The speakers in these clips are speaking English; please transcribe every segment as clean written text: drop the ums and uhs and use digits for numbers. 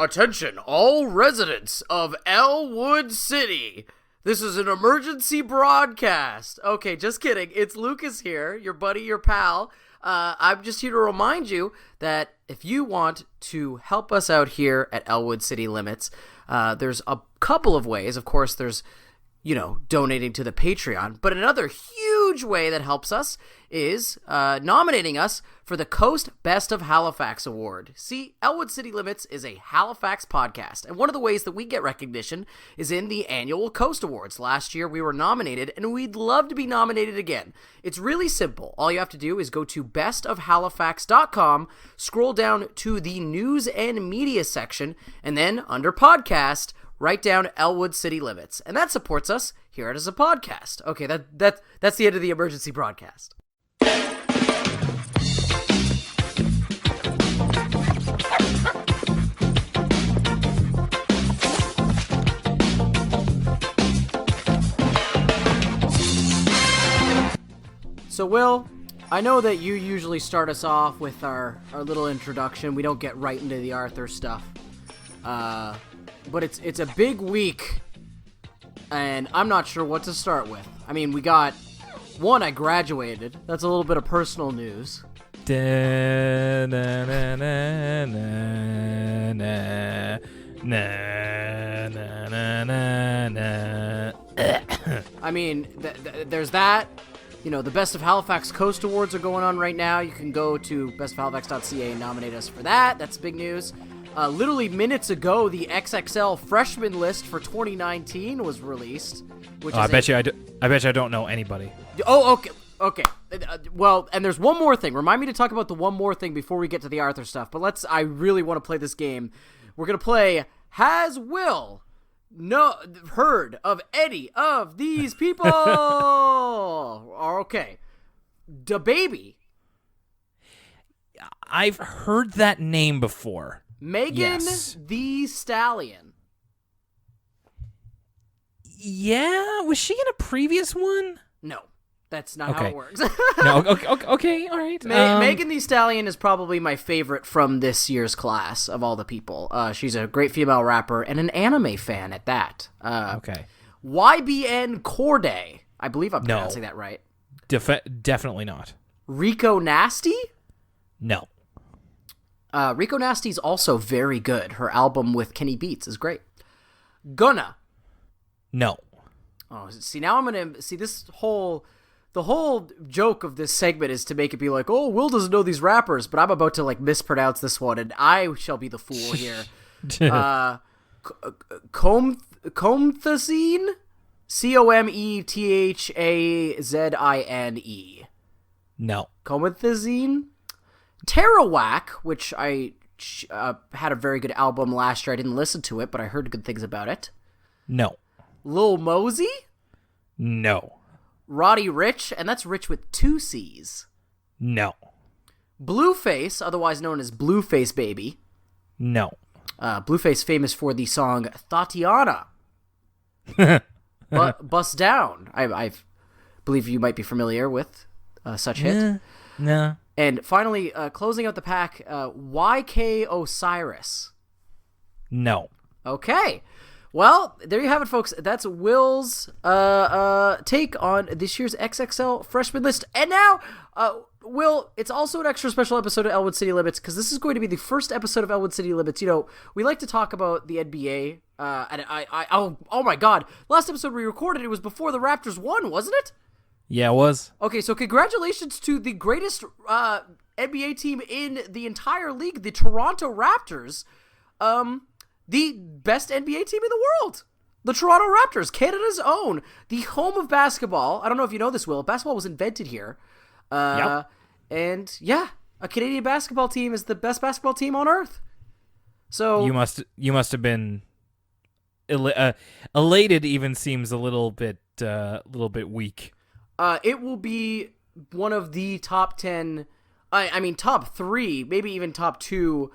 Attention, all residents of Elwood City. This is an emergency broadcast. Okay, just kidding. It's Lucas here, your buddy, your pal. I'm just here to remind you that if you want to help us out here at Elwood City Limits, there's a couple of ways. Of course, there's, donating to the Patreon. But another huge way that helps us is nominating us for the Coast Best of Halifax Award. See, Elwood City Limits is a Halifax podcast, and one of the ways that we get recognition is in the annual Coast Awards. Last year, we were nominated, and we'd love to be nominated again. It's really simple. All you have to do is go to bestofhalifax.com, scroll down to the News and Media section, and then under Podcast, write down Elwood City Limits, and that supports us here as a podcast. Okay, that's the end of the emergency broadcast. So, Will, I know that you usually start us off with our little introduction. We don't get right into the Arthur stuff. But it's a big week, and I'm not sure what to start with. I mean, we got one, I graduated. That's a little bit of personal news. I mean, there's that. The Best of Halifax Coast Awards are going on right now. You can go to bestofhalifax.ca and nominate us for that. That's big news. Literally minutes ago, the XXL Freshman List for 2019 was released. Which I bet you I don't know anybody. Oh, okay. Well, and there's one more thing. Remind me to talk about the one more thing before we get to the Arthur stuff. But I really want to play this game. We're gonna play Has Will heard of any of these people? Okay, DaBaby. I've heard that name before. Megan Thee Stallion. Yeah, was she in a previous one? No, that's not how it works. No, okay, all right. Megan Thee Stallion is probably my favorite from this year's class of all the people. She's a great female rapper and an anime fan at that. Okay. YBN Corday. I believe I'm pronouncing that right. Definitely not. Rico Nasty? No. Rico Nasty's also very good. Her album with Kenny Beats is great. Gunna. No. Oh, see, now I'm going to... See, the whole joke of this segment is to make it be like, oh, Will doesn't know these rappers, but I'm about to, mispronounce this one, and I shall be the fool here. Comethazine? Comethazine? No. Comethazine? Tarawak, which I had a very good album last year. I didn't listen to it, but I heard good things about it. No. Lil Mosey? No. Roddy Ricch, and that's Rich with 2 C's. No. Blueface, otherwise known as Blueface Baby. No. Blueface famous for the song Tatiana. Bust Down. I believe you might be familiar with such hit. No. And finally, closing out the pack, YK Osiris. No. Okay. Well, there you have it, folks. That's Will's take on this year's XXL Freshman List. And now, Will, it's also an extra special episode of Elwood City Limits, because this is going to be the first episode of Elwood City Limits. We like to talk about the NBA, and oh my God. Last episode we recorded, it was before the Raptors won, wasn't it? Yeah, it was. Okay, so congratulations to the greatest NBA team in the entire league, the Toronto Raptors. The best NBA team in the world. The Toronto Raptors, Canada's own, the home of basketball. I don't know if you know this, Will. Basketball was invented here. Yep. And yeah, a Canadian basketball team is the best basketball team on earth. So you must have been elated. Even seems a little bit weak. It will be one of the top 10, I mean top 3, maybe even top 2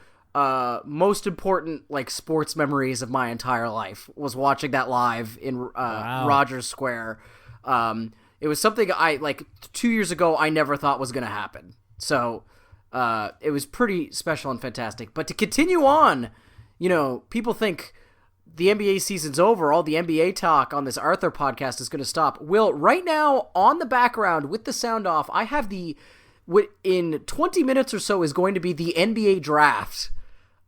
most important sports memories of my entire life was watching that live in Rogers Square. It was something 2 years ago I never thought was going to happen. So it was pretty special and fantastic. But to continue on people think the NBA season's over, all the NBA talk on this Arthur podcast is going to stop. Will, right now, on the background, with the sound off, I have in 20 minutes or so is going to be the NBA draft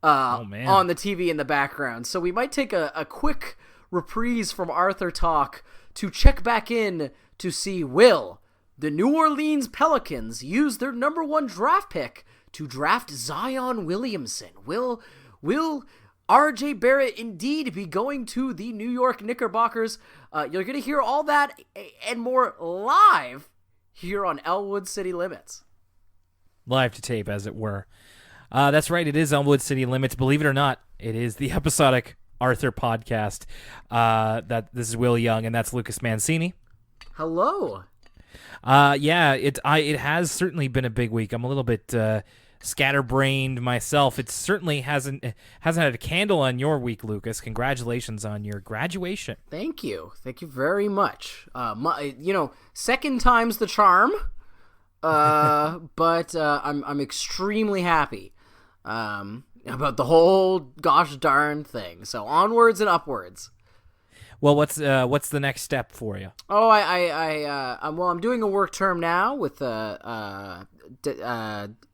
on the TV in the background. So we might take a quick reprise from Arthur talk to check back in to see, will the New Orleans Pelicans use their number 1 draft pick to draft Zion Williamson? Will R.J. Barrett indeed be going to the New York Knickerbockers? You're going to hear all that and more live here on Elwood City Limits. Live to tape, as it were. That's right, it is Elwood City Limits. Believe it or not, it is the episodic Arthur podcast. This is Will Young, and that's Lucas Mancini. Hello. It has certainly been a big week. I'm a little bit scatterbrained myself. It certainly hasn't had a candle on your week, Lucas. Congratulations on your graduation. Thank you very much. Second time's the charm. But I'm extremely happy about the whole gosh darn thing. So onwards and upwards. Well, what's the next step for you? Oh, I'm doing a work term now with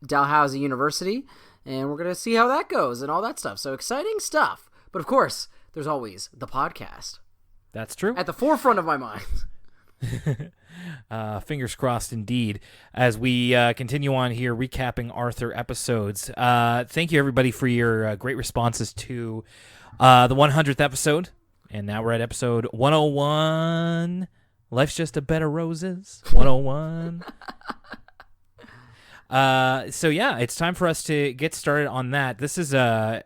Dalhousie University, and we're gonna see how that goes and all that stuff. So exciting stuff. But of course, there's always the podcast. That's true. At the forefront of my mind. Fingers crossed indeed, as we continue on here recapping Arthur episodes. Thank you everybody for your great responses to the 100th episode, and now we're at episode 101. Life's just a bed of roses. 101. So yeah, it's time for us to get started on that. This is I'll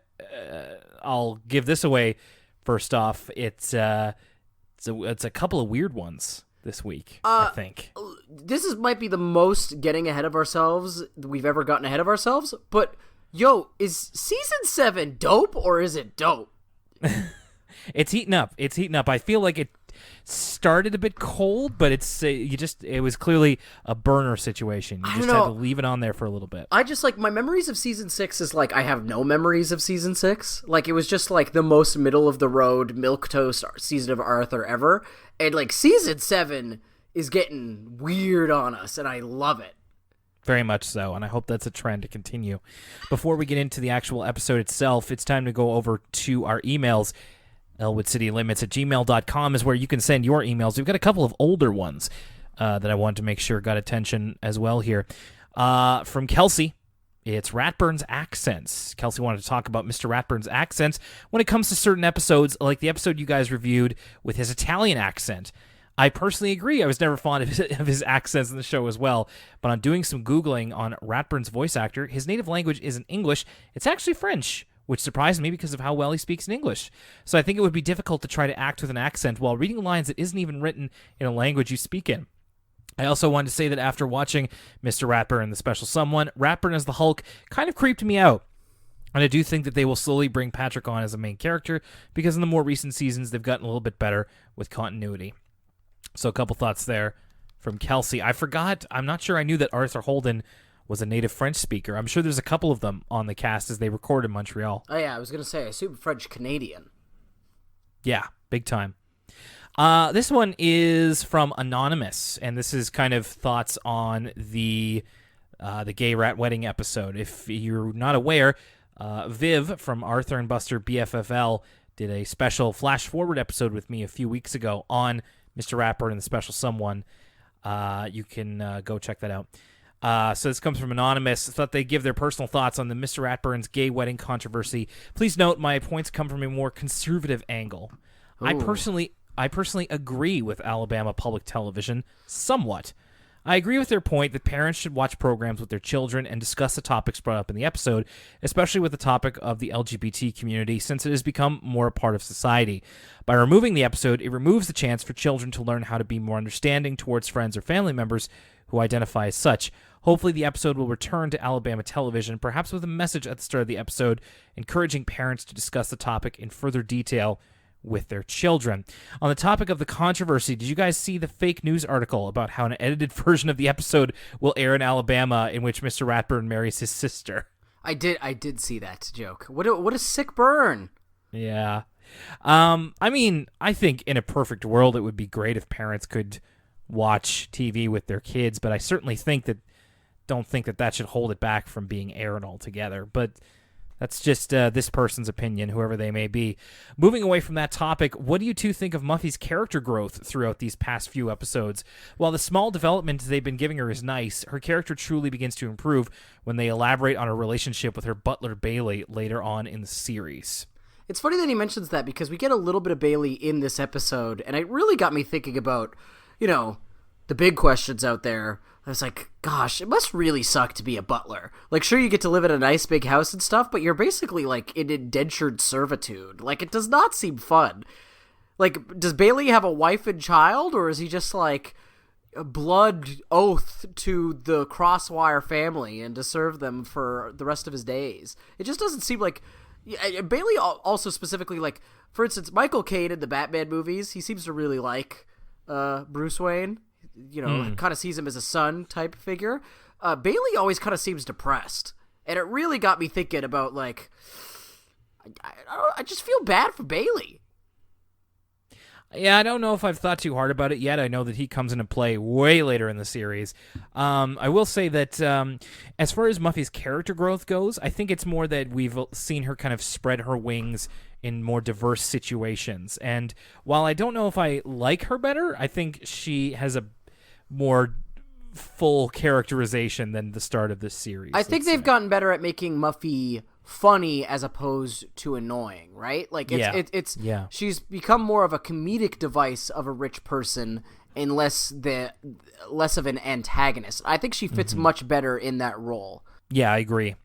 give this away first off. It's a couple of weird ones this week, I think. This might be the most getting ahead of ourselves we've ever gotten ahead of ourselves, but yo, is season 7 dope or is it dope? It's heating up. I feel like it started a bit cold, but it was clearly a burner situation. You just had to leave it on there for a little bit. I just my memories of season 6 is I have no memories of season 6. It was just the most middle of the road milquetoast season of Arthur ever. And season 7 is getting weird on us, and I love it. Very much so, and I hope that's a trend to continue. Before we get into the actual episode itself, it's time to go over to our emails. ElwoodCityLimits@gmail.com is where you can send your emails. We've got a couple of older ones that I wanted to make sure got attention as well here. From Kelsey, it's Ratburn's accents. Kelsey wanted to talk about Mr. Ratburn's accents when it comes to certain episodes, like the episode you guys reviewed with his Italian accent. I personally agree. I was never fond of his accents in the show as well, but on doing some Googling on Ratburn's voice actor, his native language isn't English, it's actually French, which surprised me because of how well he speaks in English. So I think it would be difficult to try to act with an accent while reading lines that isn't even written in a language you speak in. I also wanted to say that after watching Mr. Ratburn and the Special Someone, Ratburn as the Hulk kind of creeped me out. And I do think that they will slowly bring Patrick on as a main character because in the more recent seasons, they've gotten a little bit better with continuity. So a couple thoughts there from Kelsey. I'm not sure I knew that Arthur Holden was a native French speaker. I'm sure there's a couple of them on the cast as they record in Montreal. Oh yeah, I was going to say, I assume French-Canadian. Yeah, big time. This one is from Anonymous, and this is kind of thoughts on the gay rat wedding episode. If you're not aware, Viv from Arthur and Buster BFFL did a special flash-forward episode with me a few weeks ago on Mr. Ratburn and the Special Someone. You can go check that out. So this comes from Anonymous. Thought they'd give their personal thoughts on the Mr. Ratburn's gay wedding controversy. Please note my points come from a more conservative angle. Ooh. I personally agree with Alabama Public Television somewhat. I agree with their point that parents should watch programs with their children and discuss the topics brought up in the episode, especially with the topic of the LGBT community, since it has become more a part of society. By removing the episode, it removes the chance for children to learn how to be more understanding towards friends or family members who identify as such. Hopefully the episode will return to Alabama television, perhaps with a message at the start of the episode encouraging parents to discuss the topic in further detail with their children. On the topic of the controversy, did you guys see the fake news article about how an edited version of the episode will air in Alabama in which Mr. Ratburn marries his sister? I did see that joke. What a sick burn. Yeah. I mean, I think in a perfect world it would be great if parents could watch TV with their kids, but I certainly don't think that should hold it back from being aired altogether. But that's just this person's opinion, whoever they may be. Moving away from that topic, what do you two think of Muffy's character growth throughout these past few episodes? While the small development they've been giving her is nice, her character truly begins to improve when they elaborate on her relationship with her butler Bailey later on in the series. It's funny that he mentions that because we get a little bit of Bailey in this episode, and it really got me thinking about, the big questions out there. I was like, gosh, it must really suck to be a butler. Like, sure, you get to live in a nice big house and stuff, but you're basically, like, in indentured servitude. Like, it does not seem fun. Like, does Bailey have a wife and child, or is he just, like, a blood oath to the Crosswire family and to serve them for the rest of his days? It just doesn't seem like... Bailey also specifically, like, for instance, Michael Caine in the Batman movies, he seems to really like Bruce Wayne. Kind of sees him as a son type figure. Bailey always kind of seems depressed. And it really got me thinking about, like, I just feel bad for Bailey. Yeah, I don't know if I've thought too hard about it yet. I know that he comes into play way later in the series. I will say that as far as Muffy's character growth goes, I think it's more that we've seen her kind of spread her wings in more diverse situations. And while I don't know if I like her better, I think she has a more full characterization than the start of this series. I think they've gotten better at making Muffy funny as opposed to annoying, right? Like she's become more of a comedic device of a rich person and less of an antagonist. I think she fits much better in that role. Yeah, I agree.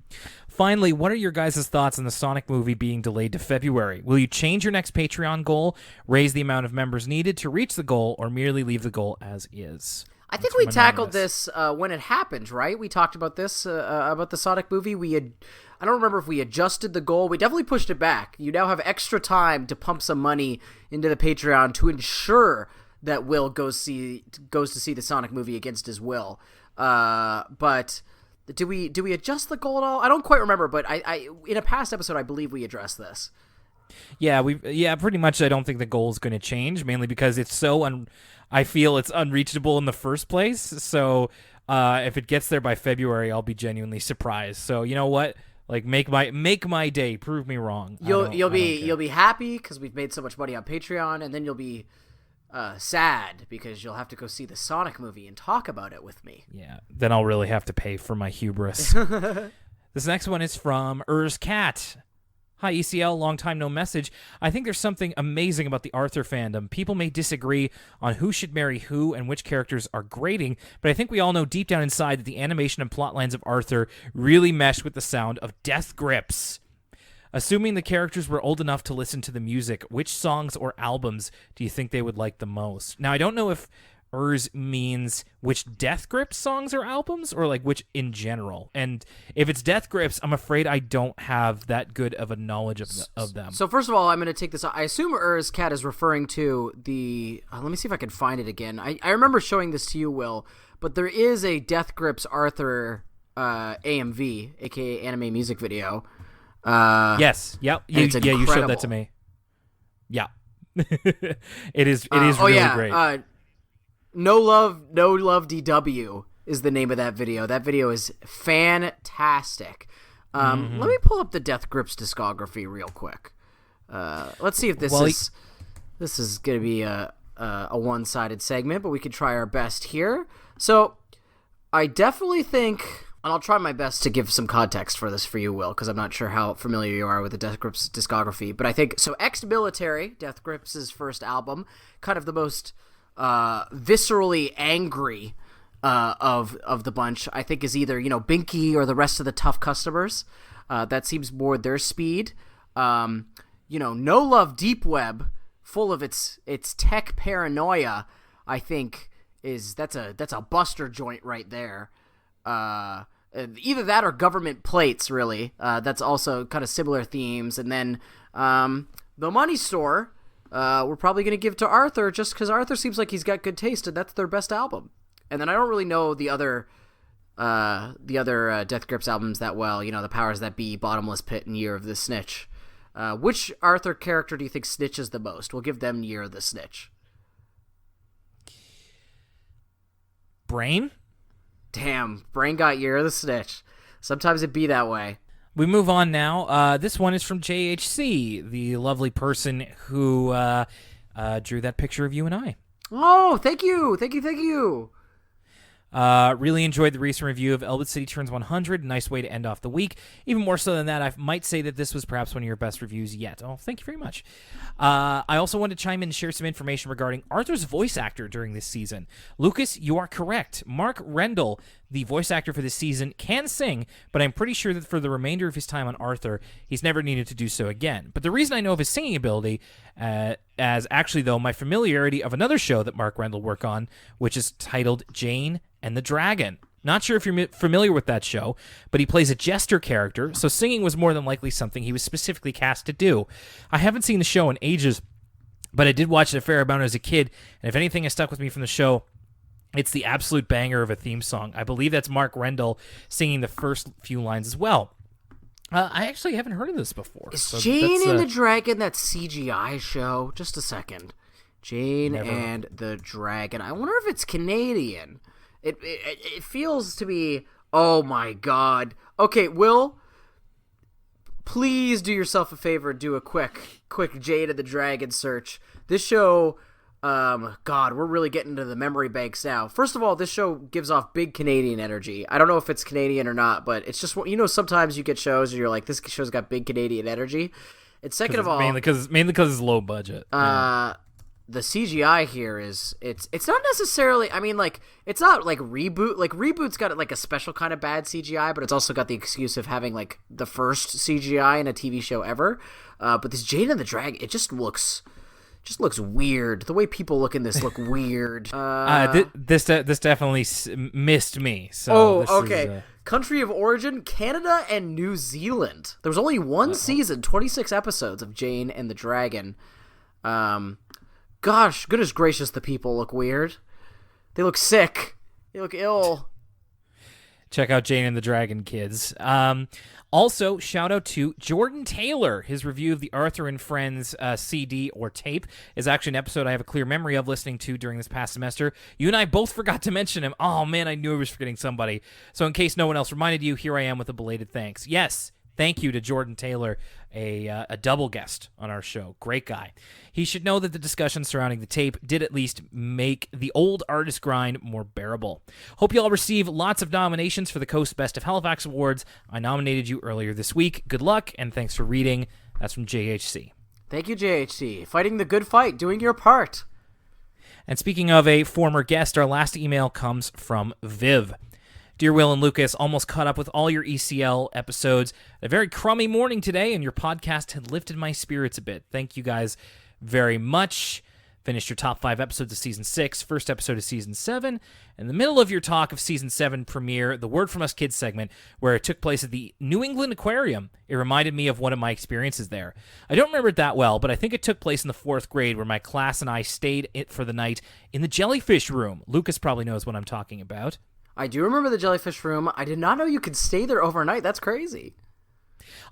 Finally, what are your guys' thoughts on the Sonic movie being delayed to February? Will you change your next Patreon goal, raise the amount of members needed to reach the goal, or merely leave the goal as is? I think we tackled this when it happened, right? We talked about this, about the Sonic movie. I don't remember if we adjusted the goal. We definitely pushed it back. You now have extra time to pump some money into the Patreon to ensure that Will goes to see the Sonic movie against his will. But do we adjust the goal at all? I don't quite remember, but I in a past episode I believe we addressed this. Yeah, pretty much. I don't think the goal is going to change, mainly because it's so I feel it's unreachable in the first place. So if it gets there by February, I'll be genuinely surprised. So you know what? Like make my day. Prove me wrong. You'll be happy because we've made so much money on Patreon, and then you'll be sad because you'll have to go see the Sonic movie and talk about it with me. Yeah, then I'll really have to pay for my hubris. This next one is from Cat. Hi, ECL, long time no message. I think there's something amazing about the Arthur fandom. People may disagree on who should marry who and which characters are grating, but I think we all know deep down inside that the animation and plot lines of Arthur really mesh with the sound of death grips. Assuming the characters were old enough to listen to the music, which songs or albums do you think they would like the most? Now, I don't know if means which Death Grips songs or albums, or like which in general. And if it's Death Grips, I'm afraid I don't have that good of a knowledge of them. So first of all, I'm going to take this. I assume Cat is referring to the. Let me see if I can find it again. I remember showing this to you, Will, but there is a Death Grips Arthur AMV, aka anime music video. Yes. Yep. You showed that to me. Yeah. It is really great. No Love DW is the name of that video. That video is fantastic. Let me pull up the Death Grips discography real quick. Let's see if this is going to be a one-sided segment, but we could try our best here. So I definitely think, and I'll try my best to give some context for this for you, Will, because I'm not sure how familiar you are with the Death Grips discography, but I think, so Ex-Military, Death Grips' first album, kind of the most viscerally angry of the bunch, I think, is either Binky or the rest of the Tough Customers. That seems more their speed. No Love Deep Web, full of its tech paranoia, I think that's a Buster joint right there. Either that or Government Plates, really. That's also kind of similar themes. And then The Money Store, we're probably going to give to Arthur just because Arthur seems like he's got good taste, and that's their best album. And then I don't really know the other the other Death Grips albums that well. The Powers That Be, Bottomless Pit, and Year of the Snitch. Which Arthur character do you think snitches the most? We'll give them Year of the Snitch. Brain? Damn, Brain got Year of the Snitch. Sometimes it be that way. We move on now. This one is from JHC, the lovely person who drew that picture of you and I. Oh, thank you. Thank you. Really enjoyed the recent review of Elwood City Turns 100. Nice way to end off the week. Even more so than that, I might say that this was perhaps one of your best reviews yet. Oh, thank you very much. I also wanted to chime in and share some information regarding Arthur's voice actor during this season. Lucas, you are correct. Mark Rendell, the voice actor for this season, can sing, but I'm pretty sure that for the remainder of his time on Arthur, he's never needed to do so again. But the reason I know of his singing ability, as actually, though, my familiarity of another show that Mark Rendell worked on, which is titled Jane and the Dragon. Not sure if you're familiar with that show, but he plays a jester character, so singing was more than likely something he was specifically cast to do. I haven't seen the show in ages, but I did watch it a fair amount as a kid, and if anything has stuck with me from the show, it's the absolute banger of a theme song. I believe that's Mark Rendell singing the first few lines as well. I actually haven't heard of this before. Is Jane and the Dragon that CGI show? Just a second. Jane and the Dragon. I wonder if it's Canadian. It feels to be, oh my god. Okay, Will, please do yourself a favor and do a quick Jade and the Dragon search. This show, God, we're really getting to the memory banks now. First of all, this show gives off big Canadian energy. I don't know if it's Canadian or not, but it's just, sometimes you get shows and you're like, this show's got big Canadian energy. And second of all, mainly because it's low budget. The CGI here it's not necessarily, it's not like Reboot. Like Reboot's got like a special kind of bad CGI, but it's also got the excuse of having like the first CGI in a TV show ever. But this Jade and the Dragon, it just looks weird. The way people look in this look weird. This definitely missed me. So okay. Country of origin, Canada and New Zealand. There was only one season, 26 episodes of Jane and the Dragon. Gosh, goodness gracious, the people look weird. They look sick. They look ill. Check out Jane and the Dragon, kids. Also, shout out to Jordan Taylor. His review of the Arthur and Friends CD or tape is actually an episode I have a clear memory of listening to during this past semester. You and I both forgot to mention him. Oh, man, I knew I was forgetting somebody. So in case no one else reminded you, here I am with a belated thanks. Yes, thank you to Jordan Taylor, a double guest on our show. Great guy. He should know that the discussion surrounding the tape did at least make the old artist grind more bearable. Hope you all receive lots of nominations for the Coast Best of Halifax Awards. I nominated you earlier this week. Good luck, and thanks for reading. That's from JHC. Thank you, JHC. Fighting the good fight, doing your part. And speaking of a former guest, our last email comes from Viv. Dear Will and Lucas, almost caught up with all your ECL episodes. A very crummy morning today, and your podcast had lifted my spirits a bit. Thank you guys very much. Finished your top 5 episodes of Season 6, first episode of Season 7. In the middle of your talk of Season 7 premiere, the Word From Us Kids segment, where it took place at the New England Aquarium, it reminded me of one of my experiences there. I don't remember it that well, but I think it took place in the 4th grade, where my class and I stayed for the night in the jellyfish room. Lucas probably knows what I'm talking about. I do remember the jellyfish room. I did not know you could stay there overnight. That's crazy.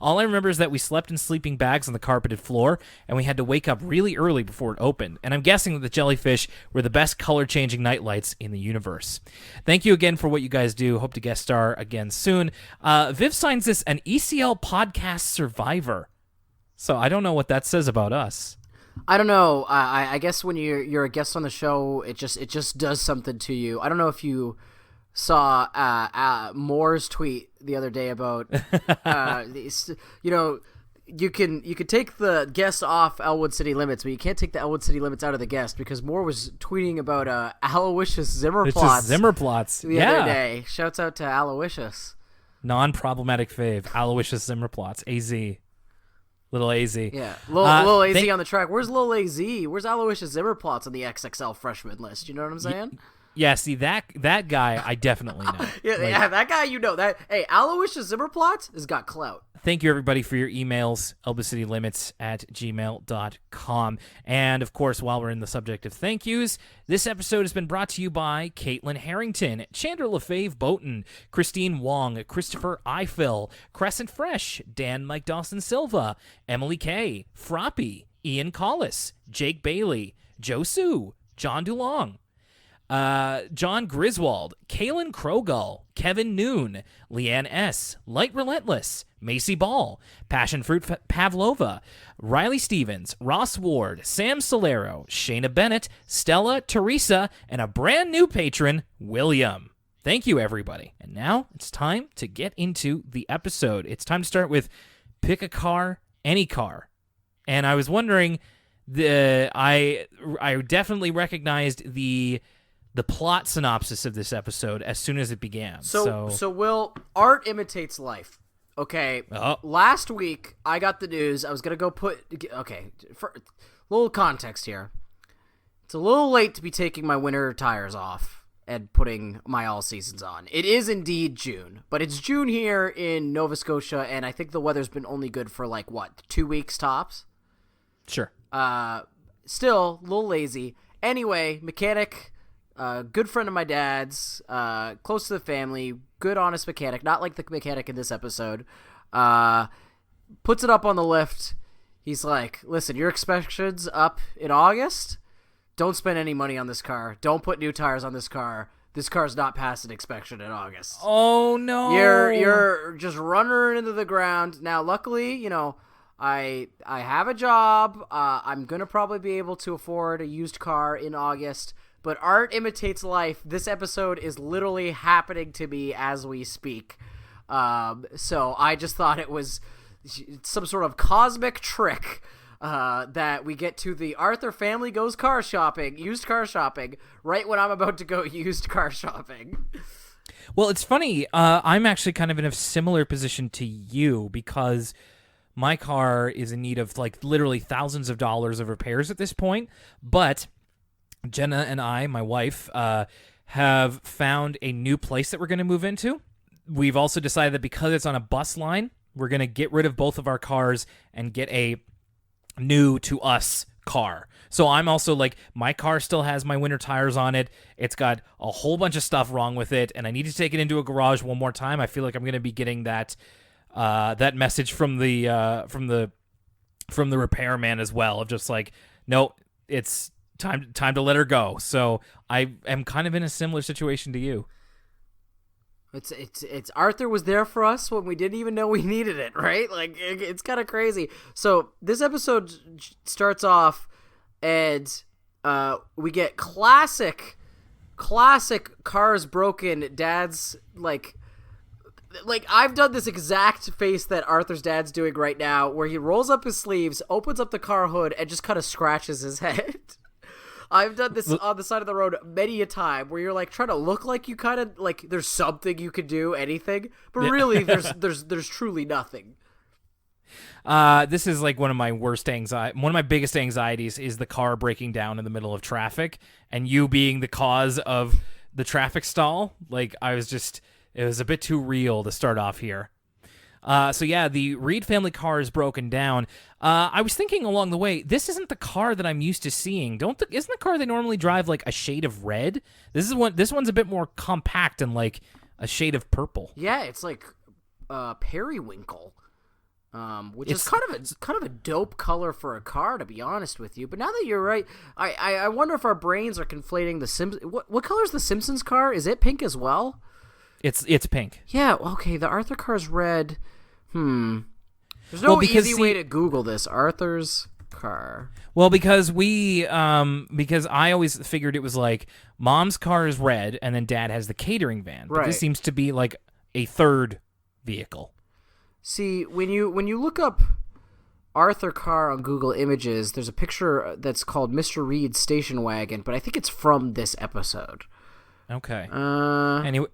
All I remember is that we slept in sleeping bags on the carpeted floor, and we had to wake up really early before it opened. And I'm guessing that the jellyfish were the best color-changing nightlights in the universe. Thank you again for what you guys do. Hope to guest star again soon. Viv signs this an ECL podcast survivor. So I don't know what that says about us. I don't know. I guess when you're a guest on the show, it just does something to you. I don't know if you saw Moore's tweet the other day about you can take the guest off Elwood City Limits, but you can't take the Elwood City Limits out of the guest, because Moore was tweeting about Aloysius Zimmerplatz the other day. Shouts out to Aloysius. Non-problematic fave. Aloysius Zimmerplatz. AZ. Little AZ. Yeah. Little AZ on the track. Where's Little AZ? Where's Aloysius Zimmerplatz on the XXL Freshman List? You know what I'm saying? Yeah, see, that guy I definitely know. Yeah, that guy, that. Hey, Aloysius Zimmerplot has got clout. Thank you, everybody, for your emails, elbicitylimits@gmail.com. And, of course, while we're in the subject of thank yous, this episode has been brought to you by Caitlin Harrington, Chandler LaFave Boaton, Christine Wong, Christopher Eiffel, Crescent Fresh, Dan Mike Dawson Silva, Emily K., Froppy, Ian Collis, Jake Bailey, Joe Sue, John DuLong, John Griswold, Kaylin Krogull, Kevin Noon, Leanne S., Light Relentless, Macy Ball, Passion Fruit Pavlova, Riley Stevens, Ross Ward, Sam Solero, Shayna Bennett, Stella, Teresa, and a brand new patron, William. Thank you, everybody. And now it's time to get into the episode. It's time to start with pick a car, any car. And I was wondering, I definitely recognized the plot synopsis of this episode as soon as it began. So Will, art imitates life. Okay. Oh. Last week I got the news. I was gonna go for little context here. It's a little late to be taking my winter tires off and putting my all seasons on. It is indeed June, but it's June here in Nova Scotia, and I think the weather's been only good for 2 weeks tops. Sure. Still a little lazy. Anyway, mechanic. Good friend of my dad's, close to the family, good honest mechanic, not like the mechanic in this episode, puts it up on the lift. He's like, listen, your inspection's up in August. Don't spend any money on this car. Don't put new tires on this car. This car's not passing inspection in August. Oh, no. You're just running her into the ground. Now, luckily, I have a job. I'm going to probably be able to afford a used car in August. But art imitates life. This episode is literally happening to me as we speak. So I just thought it was some sort of cosmic trick that we get to the Arthur family goes used car shopping, right when I'm about to go used car shopping. Well, it's funny. I'm actually kind of in a similar position to you because my car is in need of literally thousands of dollars of repairs at this point. But Jenna and I, my wife, have found a new place that we're going to move into. We've also decided that because it's on a bus line, we're going to get rid of both of our cars and get a new to us car. So I'm also my car still has my winter tires on it. It's got a whole bunch of stuff wrong with it, and I need to take it into a garage one more time. I feel like I'm going to be getting that message from the repairman as well of just no, it's time to let her go. So I am kind of in a similar situation to you. It's Arthur was there for us when we didn't even know we needed it, right? It's kind of crazy. So this episode starts off and we get classic cars broken. Dad's I've done this exact face that Arthur's dad's doing right now, where he rolls up his sleeves, opens up the car hood, and just kind of scratches his head. I've done this on the side of the road many a time, where you're trying to look like you kind of there's something you could do, anything, but really there's truly nothing. This is one of my one of my biggest anxieties is the car breaking down in the middle of traffic, and you being the cause of the traffic stall. It was a bit too real to start off here. So yeah, the Reed family car is broken down. I was thinking along the way, this isn't the car that I'm used to seeing. Isn't the car they normally drive a shade of red? This one's a bit more compact and a shade of purple. Yeah, it's periwinkle, which is kind of a dope color for a car, to be honest with you. But now that you're right, I wonder if our brains are conflating the Simpsons. What color is the Simpsons car? Is it pink as well? It's pink. Yeah, okay, the Arthur car's red. There's no easy way to Google this. Arthur's car. Well, because because I always figured it was Mom's car is red and then Dad has the catering van. But this seems to be a third vehicle. See, when you look up Arthur car on Google Images, there's a picture that's called Mr. Reed's station wagon, but I think it's from this episode. Okay. Anyway.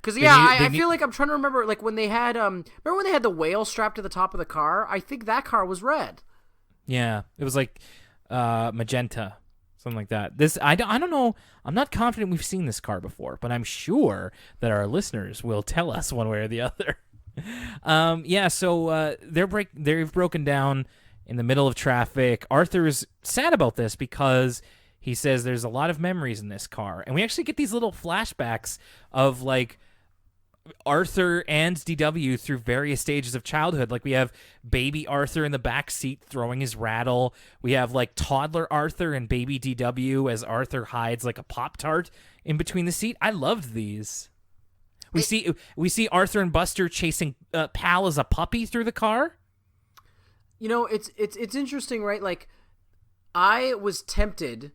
Because I feel I'm trying to remember when they had remember when they had the whale strapped to the top of the car? I think that car was red. Yeah, it was magenta. It's Something like that. This I don't know. I'm not confident we've seen this car before, but I'm sure that our listeners will tell us one way or the other. So they've broken down in the middle of traffic. Arthur's sad about this because he says there's a lot of memories in this car, and we actually get these little flashbacks of like Arthur and DW through various stages of childhood. Like we have baby Arthur in the back seat throwing his rattle. We have like toddler Arthur and baby DW as Arthur hides like a Pop-Tart in between the seat. I loved these. We see Arthur and Buster chasing Pal as a puppy through the car. You know, it's interesting, right? Like, I was tempted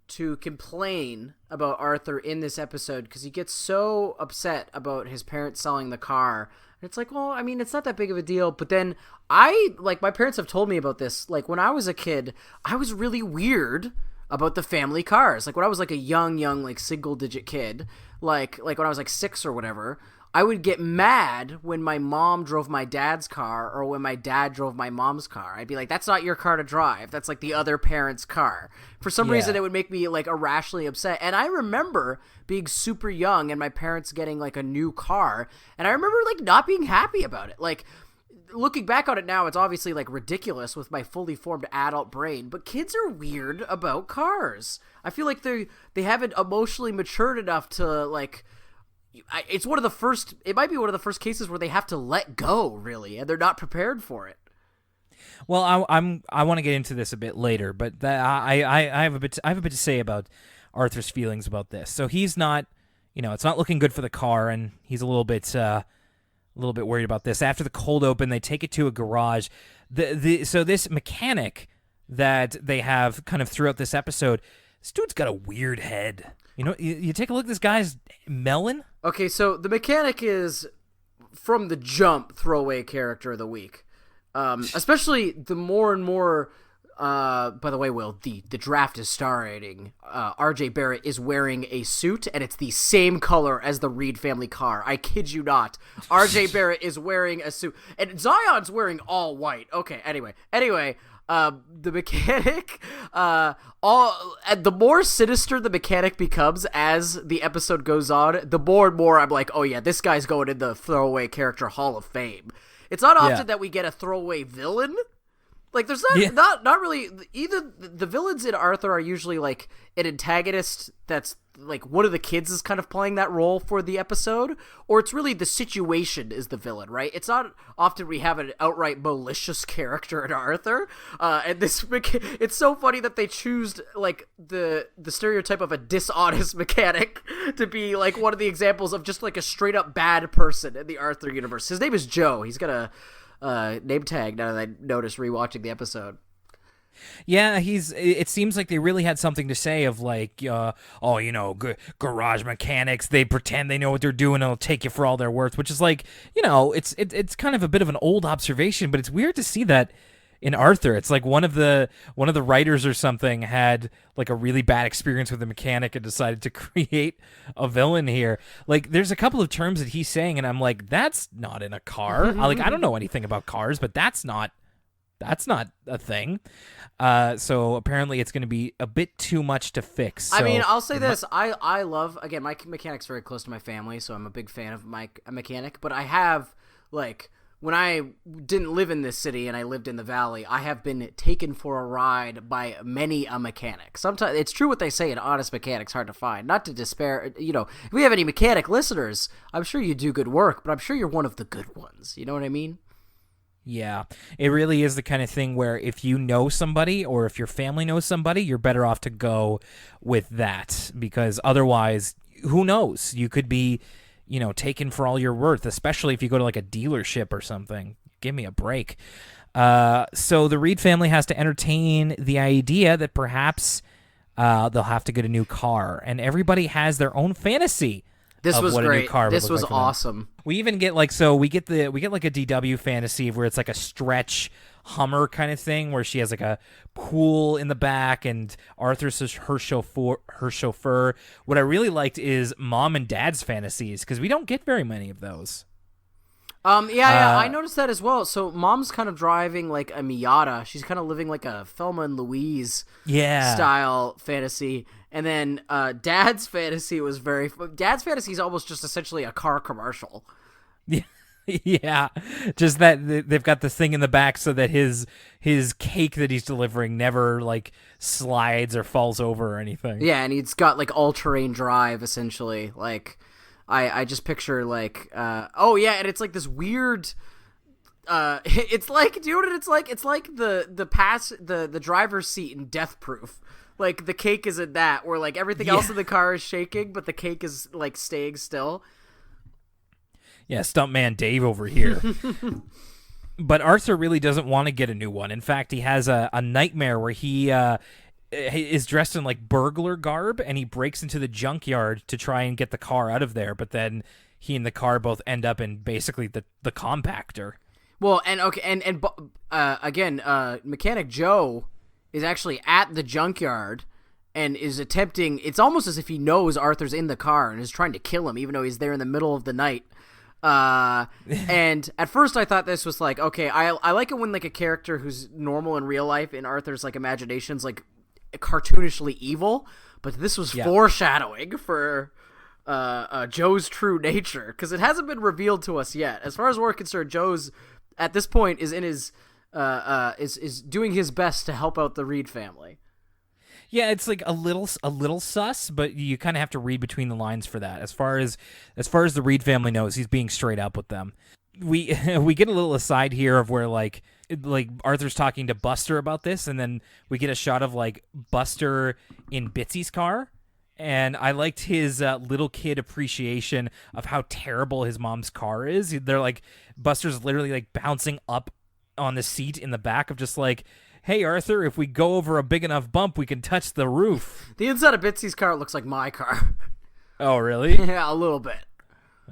to complain about Arthur in this episode because he gets so upset about his parents selling the car. And it's like, well, I mean, it's not that big of a deal. But then my parents have told me about this. Like, when I was a kid, I was really weird about the family cars. Like, when I was like a young, like single-digit kid, like when I was like 6 or whatever, I would get mad when my mom drove my dad's car or when my dad drove my mom's car. I'd be like, that's not your car to drive. That's like the other parent's car. For some reason, it would make me like irrationally upset. And I remember being super young and my parents getting like a new car. And I remember like not being happy about it. Like, looking back on it now, it's obviously like ridiculous with my fully formed adult brain, but kids are weird about cars. I feel like they haven't emotionally matured enough to like... It might be one of the first cases where they have to let go, really, and they're not prepared for it. Well, I want to get into this a bit later, but I have a bit to say about Arthur's feelings about this. So he's not, it's not looking good for the car, and he's a little bit worried about this. After the cold open, they take it to a garage. So this mechanic that they have kind of throughout this episode, this dude's got a weird head. You take a look at this guy's melon. Okay, so the mechanic is, from the jump, throwaway character of the week. Especially the more and more, by the way, Will, the draft is starting. RJ Barrett is wearing a suit, and it's the same color as the Reed family car. I kid you not. RJ Barrett is wearing a suit, and Zion's wearing all white. Okay, anyway. The mechanic, the more sinister the mechanic becomes as the episode goes on, the more and more I'm like, oh yeah, this guy's going in the throwaway character Hall of Fame. It's not often that we get a throwaway villain. Like, there's not really, either the villains in Arthur are usually like an antagonist that's like one of the kids is kind of playing that role for the episode, or it's really the situation is the villain, right? It's not often we have an outright malicious character in Arthur, and it's so funny that they choose like the stereotype of a dishonest mechanic to be like one of the examples of just like a straight up bad person in the Arthur universe. His name is Joe. He's got a name tag now that I noticed rewatching the episode. Yeah, it seems like they really had something to say of like, garage mechanics, they pretend they know what they're doing and they'll take you for all they're worth, which is like, it's kind of a bit of an old observation, but it's weird to see that in Arthur. It's like one of the writers or something had like a really bad experience with a mechanic and decided to create a villain here. Like, there's a couple of terms that he's saying and I'm like, that's not in a car. I don't know anything about cars, but that's not a thing. So apparently it's going to be a bit too much to fix. So, I mean, I'll say this. I love, again, my mechanic's very close to my family, so I'm a big fan of my mechanic. But I have, like, when I didn't live in this city and I lived in the valley, I have been taken for a ride by many a mechanic. Sometimes it's true what they say, an honest mechanic's hard to find. Not to despair, if we have any mechanic listeners, I'm sure you do good work, but I'm sure you're one of the good ones. You know what I mean? Yeah, it really is the kind of thing where if you know somebody or if your family knows somebody, you're better off to go with that, because otherwise, who knows? You could be, taken for all you're worth, especially if you go to like a dealership or something. Give me a break. So the Reed family has to entertain the idea that perhaps they'll have to get a new car, and everybody has their own fantasy. This was great. This was awesome. We even get like we get like a DW fantasy where it's like a stretch Hummer kind of thing where she has like a pool in the back and Arthur's her chauffeur. What I really liked is mom and dad's fantasies because we don't get very many of those. Yeah, I noticed that as well. So mom's kind of driving like a Miata. She's kind of living like a Thelma and Louise style fantasy. And then dad's fantasy is almost just essentially a car commercial. Yeah, just that they've got this thing in the back so that his cake that he's delivering never like slides or falls over or anything. Yeah, and he's got like all-terrain drive essentially. Like I just picture like and it's like this weird it's like, do you know what it's like? It's like the driver's seat in Death Proof. Like the cake is in that where like everything else in the car is shaking, but the cake is like staying still. Yeah, Stuntman Dave over here. But Arthur really doesn't want to get a new one. In fact, he has a nightmare where he is dressed in like burglar garb and he breaks into the junkyard to try and get the car out of there. But then he and the car both end up in basically the compactor. Well, again, Mechanic Joe is actually at the junkyard and is attempting. It's almost as if he knows Arthur's in the car and is trying to kill him, even though he's there in the middle of the night. And at first I thought this was like, okay, I like it when like a character who's normal in real life in Arthur's like imagination's like cartoonishly evil, but this was foreshadowing for Joe's true nature, because it hasn't been revealed to us yet. As far as we're concerned, Joe's at this point is in his is doing his best to help out the Reed family. Yeah, it's like a little sus, but you kind of have to read between the lines for that. As far as the Reed family knows, he's being straight up with them. We get a little aside here of where like Arthur's talking to Buster about this, and then we get a shot of like Buster in Bitsy's car, and I liked his little kid appreciation of how terrible his mom's car is. They're like Buster's literally like bouncing up on the seat in the back of just like, hey, Arthur, if we go over a big enough bump, we can touch the roof. The inside of Bitsy's car looks like my car. Oh, really? Yeah, a little bit.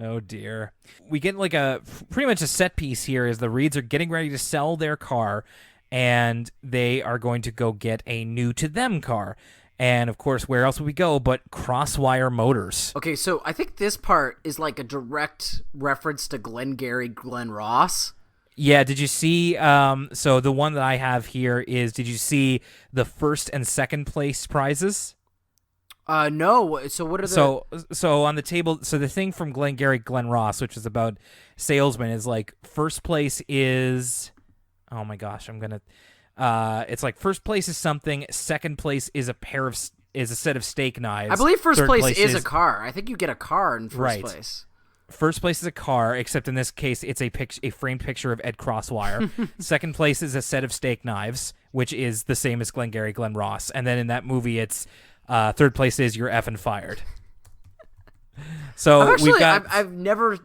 Oh, dear. We get like pretty much a set piece here as the Reeds are getting ready to sell their car, and they are going to go get a new-to-them car. And, of course, where else would we go but Crosswire Motors? Okay, so I think this part is like a direct reference to Glengarry Glen Ross. Yeah, did you see, so the one that I have here is, did you see the first and second place prizes? No. So what are the... So on the table, so the thing from Glengarry Glen Ross, which is about salesmen, is like first place is, oh my gosh, it's like first place is something, second place is a set of steak knives. I believe first place is a car. I think you get a car in first place. First place is a car, except in this case, it's a framed picture of Ed Crosswire. Second place is a set of steak knives, which is the same as Glengarry Glen Ross. And then in that movie, it's third place is you're effing fired. So I've never.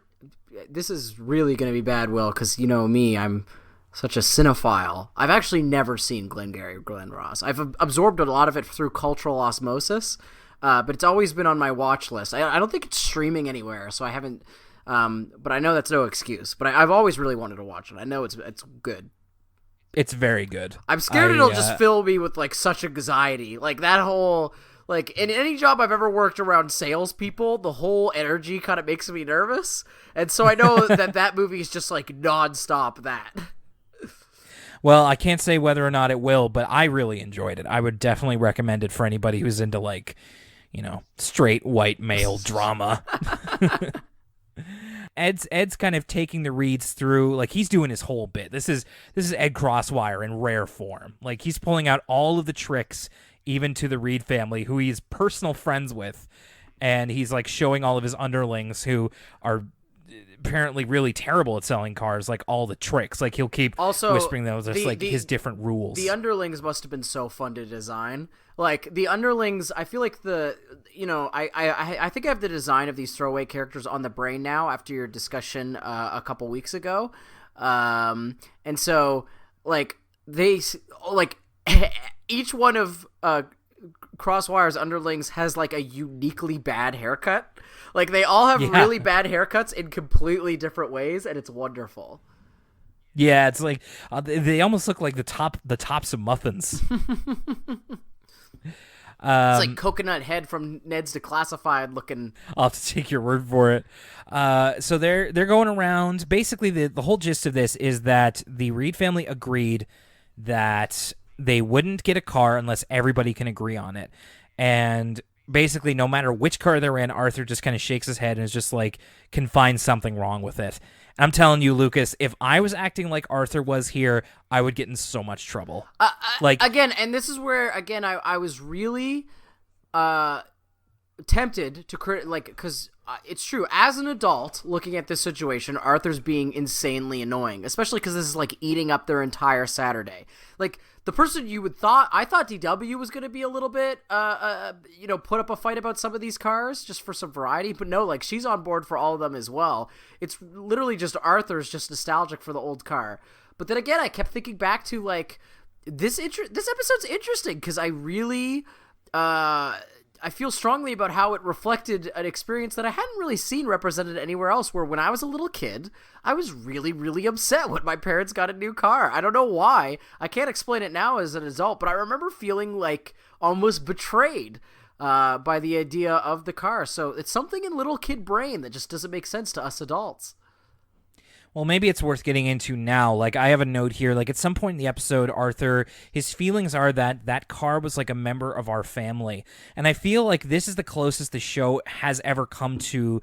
This is really going to be bad, Will, because you know me, I'm such a cinephile. I've actually never seen Glengarry Glen Ross. I've absorbed a lot of it through cultural osmosis. But it's always been on my watch list. I don't think it's streaming anywhere, so I haven't. But I know that's no excuse. But I've always really wanted to watch it. I know it's good. It's very good. I'm scared it'll just fill me with like such anxiety. Like that whole like in any job I've ever worked around salespeople, the whole energy kind of makes me nervous. And so I know that movie is just like nonstop that. Well, I can't say whether or not it will, but I really enjoyed it. I would definitely recommend it for anybody who's into like, you know, straight white male drama. Ed's kind of taking the Reeds through, like he's doing his whole bit. This is Ed Crosswire in rare form. Like he's pulling out all of the tricks, even to the Reed family, who he's personal friends with, and he's like showing all of his underlings who are apparently really terrible at selling cars, like all the tricks. Like he'll keep whispering those like his different rules. The underlings must have been so fun to design. Like the underlings, I feel like I think I have the design of these throwaway characters on the brain now after your discussion a couple weeks ago, and so like they like each one of Crosswire's underlings has like a uniquely bad haircut. Like they all have really bad haircuts in completely different ways, and it's wonderful. Yeah, it's like they almost look like the tops of muffins. It's like Coconut Head from Ned's Declassified looking. I'll have to take your word for it. So they're going around. Basically, the whole gist of this is that the Reed family agreed that they wouldn't get a car unless everybody can agree on it. And basically, no matter which car they're in, Arthur just kind of shakes his head and is just like, can find something wrong with it. I'm telling you, Lucas, if I was acting like Arthur was here, I would get in so much trouble. Again, and this is where, again, I was really tempted to because it's true. As an adult, looking at this situation, Arthur's being insanely annoying, especially because this is like eating up their entire Saturday. Like, the person I thought DW was going to be a little bit, put up a fight about some of these cars just for some variety, but no, like, she's on board for all of them as well. It's literally just Arthur's just nostalgic for the old car. But then again, I kept thinking back to, like, this episode's interesting because I really, I feel strongly about how it reflected an experience that I hadn't really seen represented anywhere else, where when I was a little kid, I was really, really upset when my parents got a new car. I don't know why. I can't explain it now as an adult, but I remember feeling like almost betrayed by the idea of the car. So it's something in little kid brain that just doesn't make sense to us adults. Well, maybe it's worth getting into now. Like, I have a note here. Like, at some point in the episode, Arthur, his feelings are that car was like a member of our family. And I feel like this is the closest the show has ever come to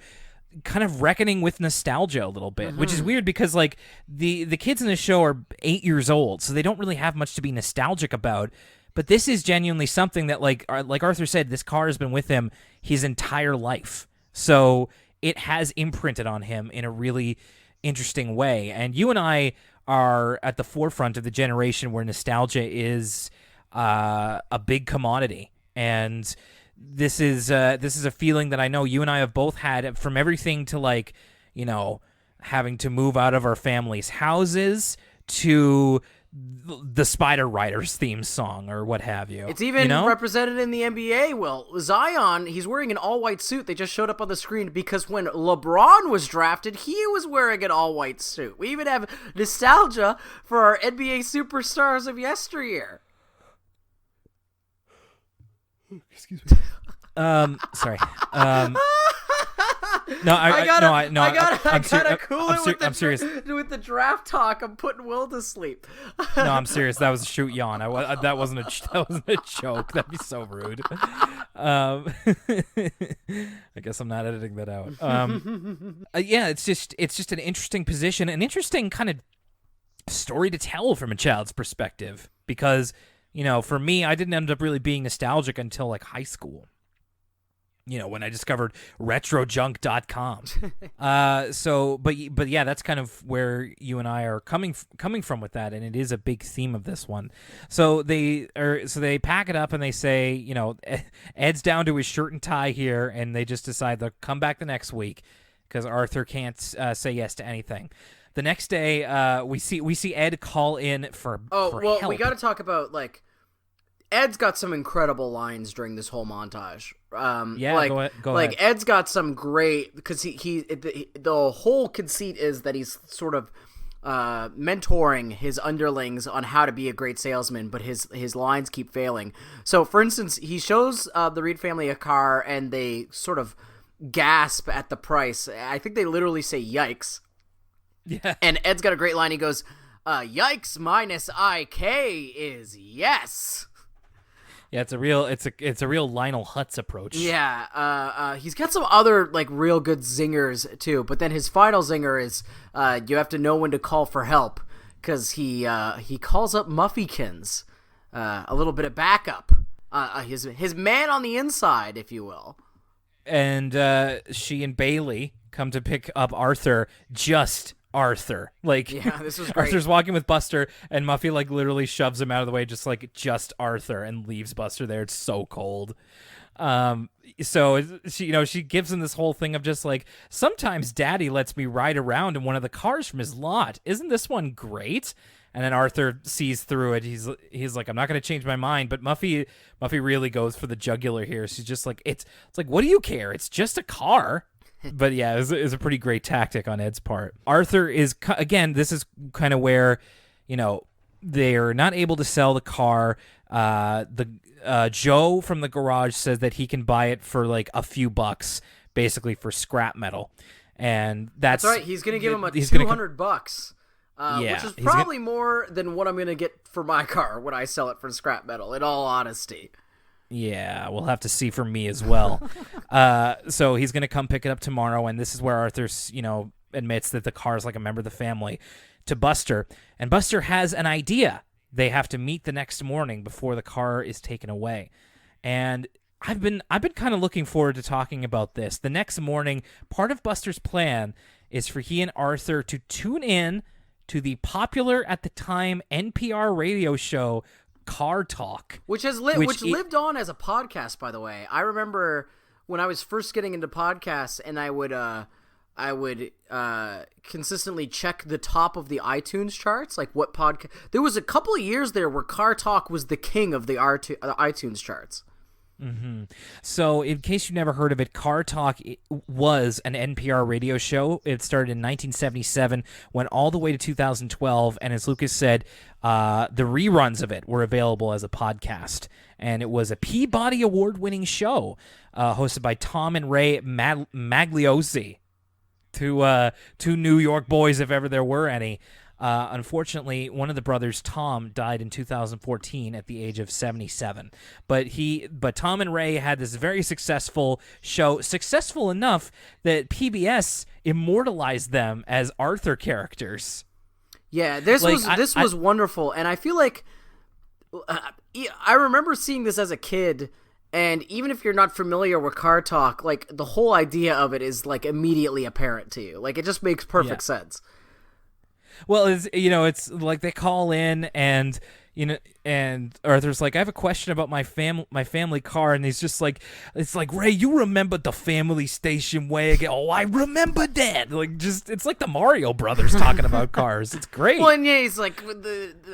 kind of reckoning with nostalgia a little bit, which is weird because, like, the kids in the show are 8 years old, so they don't really have much to be nostalgic about. But this is genuinely something that, like Arthur said, this car has been with him his entire life. So it has imprinted on him in a really interesting way. And you and I are at the forefront of the generation where nostalgia is a big commodity, and this is a feeling that I know you and I have both had, from everything to, like, you know, having to move out of our families' houses to the Spider Riders theme song or what have you. It's even represented in the NBA. Well, Zion, he's wearing an all-white suit. They just showed up on the screen because when LeBron was drafted, he was wearing an all-white suit. We even have nostalgia for our NBA superstars of yesteryear. Excuse me. Sorry. No, I'm serious. With the draft talk, I'm putting Will to sleep. No, I'm serious. That was a shoot yawn. That wasn't a joke. That'd be so rude. I guess I'm not editing that out. Yeah, it's just an interesting position, an interesting kind of story to tell from a child's perspective. Because, you know, for me, I didn't end up really being nostalgic until like high school. You know, when I discovered retrojunk.com. But yeah, that's kind of where you and I are coming from with that, and it is a big theme of this one. So they pack it up and they say, you know, Ed's down to his shirt and tie here, and they just decide they'll come back the next week because Arthur can't say yes to anything. The next day, we see Ed call in for help. We got to talk about, like, Ed's got some incredible lines during this whole montage. Go ahead. Ed's got some great, because the whole conceit is that he's sort of mentoring his underlings on how to be a great salesman, but his lines keep failing. So, for instance, he shows the Reed family a car, and they sort of gasp at the price. I think they literally say "yikes." Yeah. And Ed's got a great line. He goes, "Yikes minus IK is yes." Yeah, it's a real Lionel Hutz approach. Yeah, he's got some other, like, real good zingers too. But then his final zinger is, you have to know when to call for help, because he calls up Muffykins, a little bit of backup, his man on the inside, if you will. And she and Bailey come to pick up Arthur. Just Arthur. Like, yeah, this was great. Arthur's walking with Buster, and Muffy, like, literally shoves him out of the way, just Arthur, and leaves Buster there. It's so cold. So she gives him this whole thing of just like, sometimes Daddy lets me ride around in one of the cars from his lot. Isn't this one great? And then Arthur sees through it. He's like, I'm not going to change my mind. But Muffy really goes for the jugular here. She's just like, it's like, what do you care? It's just a car. But yeah, it was a pretty great tactic on Ed's part. Arthur is, again, this is kind of where, you know, they're not able to sell the car. Joe from the garage says that he can buy it for like a few bucks, basically for scrap metal, and that's right. He's gonna give him $200, which is probably more than what I'm gonna get for my car when I sell it for scrap metal. In all honesty. Yeah, we'll have to see for me as well. So he's gonna come pick it up tomorrow, and this is where Arthur, admits that the car is like a member of the family to Buster, and Buster has an idea. They have to meet the next morning before the car is taken away. And I've been kind of looking forward to talking about this. The next morning, part of Buster's plan is for he and Arthur to tune in to the popular at the time NPR radio show Car Talk, which lived on as a podcast, by the way. I remember when I was first getting into podcasts, and I would consistently check the top of the iTunes charts, like what podcast. There was a couple of years there where Car Talk was the king of the iTunes charts. Mm-hmm. So, in case you never heard of it, Car Talk was an NPR radio show. It started in 1977, went all the way to 2012, and as Lucas said, the reruns of it were available as a podcast. And it was a Peabody Award-winning show hosted by Tom and Ray Magliosi. Two New York boys, if ever there were any. Unfortunately, one of the brothers, Tom, died in 2014 at the age of 77. But Tom and Ray had this very successful show, successful enough that PBS immortalized them as Arthur characters. Yeah, this was wonderful, and I feel like I remember seeing this as a kid. And even if you're not familiar with Car Talk, like the whole idea of it is like immediately apparent to you. Like it just makes perfect sense. Well, it's like they call in and Arthur's like, I have a question about my family car, and he's just like, it's like, Ray, you remember the family station wagon? Oh, I remember that. Like, it's like the Mario Brothers talking about cars. It's great. Well, and yeah, he's like,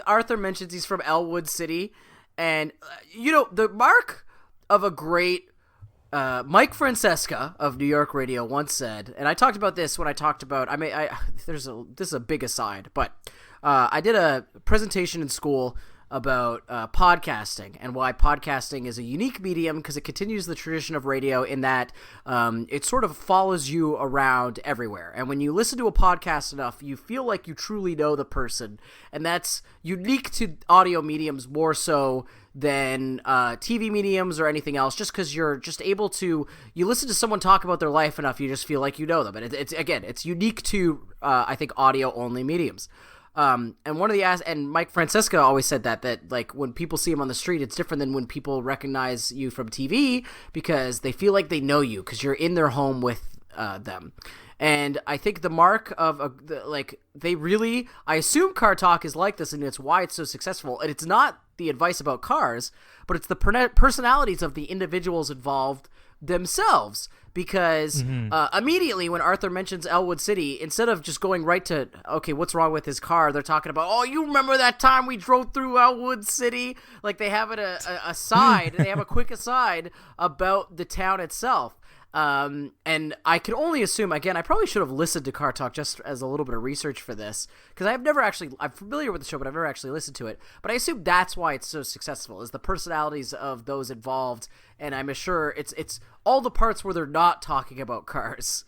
Arthur mentions he's from Elwood City, and the mark of a great Mike Francesca of New York Radio once said, and I talked about this when I talked about this is a big aside, but I did a presentation in school about podcasting and why podcasting is a unique medium because it continues the tradition of radio in that it sort of follows you around everywhere. And when you listen to a podcast enough, you feel like you truly know the person, and that's unique to audio mediums more so than TV mediums or anything else, just because you're just able to, you listen to someone talk about their life enough, you just feel like you know them. And it's unique to, I think, audio-only mediums. And and Mike Francesca always said that like when people see him on the street, it's different than when people recognize you from TV because they feel like they know you because you're in their home with them. And I think the mark of I assume Car Talk is like this, and it's why it's so successful. And it's not the advice about cars, but it's the personalities of the individuals involved themselves. Because immediately when Arthur mentions Elwood City, instead of just going right to, okay, what's wrong with his car, they're talking about, oh, you remember that time we drove through Elwood City? Like they have they have a quick aside about the town itself. And I can only assume, again, I probably should have listened to Car Talk just as a little bit of research for this, because I'm familiar with the show, but I've never actually listened to it. But I assume that's why it's so successful, is the personalities of those involved, and I'm sure it's all the parts where they're not talking about cars.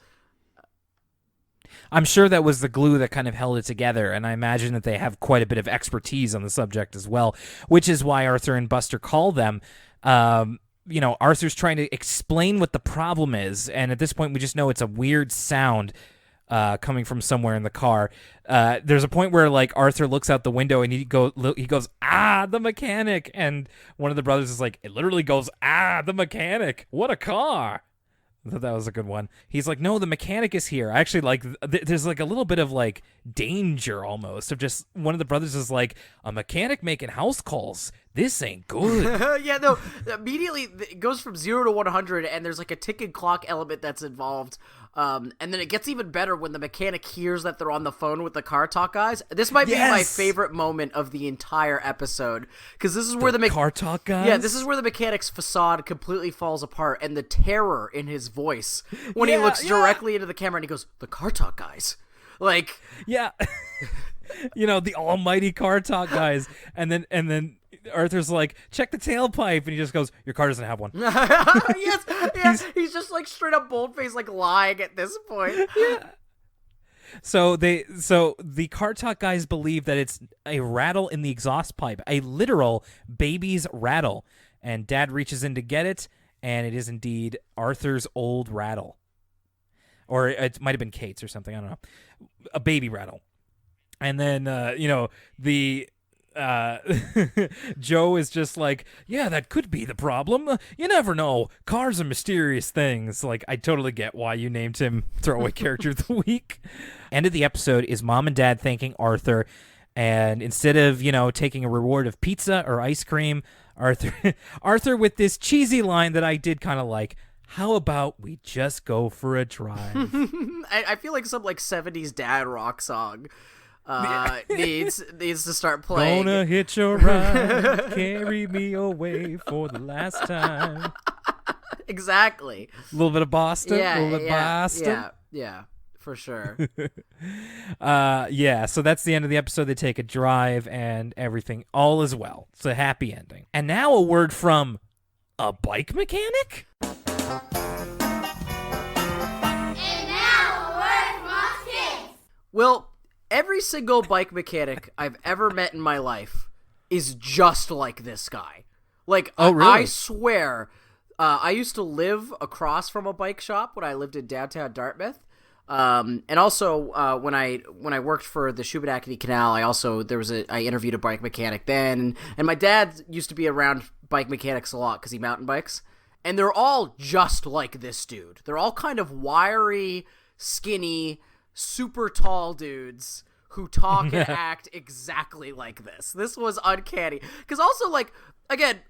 I'm sure that was the glue that kind of held it together, and I imagine that they have quite a bit of expertise on the subject as well, which is why Arthur and Buster call them. Arthur's trying to explain what the problem is, and at this point we just know it's a weird sound coming from somewhere in the car. There's a point where like Arthur looks out the window and he goes, ah, the mechanic, and one of the brothers is like, it literally goes, ah, the mechanic, what a car. I thought that was a good one. He's like, no, the mechanic is here. Actually, like, there's like a little bit of like danger almost of just one of the brothers is like, a mechanic making house calls. This ain't good. Yeah, no, immediately it goes from 0 to 100 and there's like a ticking clock element that's involved. And then it gets even better when the mechanic hears that they're on the phone with the Car Talk guys. This might be my favorite moment of the entire episode, because this is where the Car Talk guys. Yeah, this is where the mechanic's facade completely falls apart, and the terror in his voice when he looks directly into the camera and he goes, "The Car Talk guys," like yeah. The almighty car talk guys. And then Arthur's like, check the tailpipe, and he just goes, your car doesn't have one. Yes, yeah, he's just like straight up boldface, like lying at this point. Yeah. So the car talk guys believe that it's a rattle in the exhaust pipe, a literal baby's rattle. And Dad reaches in to get it, and it is indeed Arthur's old rattle. Or it might have been Kate's or something, I don't know. A baby rattle. And then, Joe is just like, yeah, that could be the problem. You never know. Cars are mysterious things. Like, I totally get why you named him Throwaway Character of the Week. End of the episode is Mom and Dad thanking Arthur. And instead of, taking a reward of pizza or ice cream, Arthur with this cheesy line that I did kind of like, how about we just go for a drive? I feel like some 70s dad rock song needs to start playing. Gonna hitch a ride, carry me away for the last time. Exactly. A little bit of Boston. Yeah, a little bit of Boston. Yeah, for sure. So that's the end of the episode. They take a drive and everything, all is well. It's a happy ending. And now a word from a bike mechanic? Well, every single bike mechanic I've ever met in my life is just like this guy. Like, oh, really? I swear, I used to live across from a bike shop when I lived in downtown Dartmouth. And also, when I worked for the Shubenacadie Canal, I interviewed a bike mechanic then, and my dad used to be around bike mechanics a lot because he mountain bikes, and they're all just like this dude. They're all kind of wiry, skinny, super tall dudes who talk and act exactly like this. This was uncanny. Because also, again,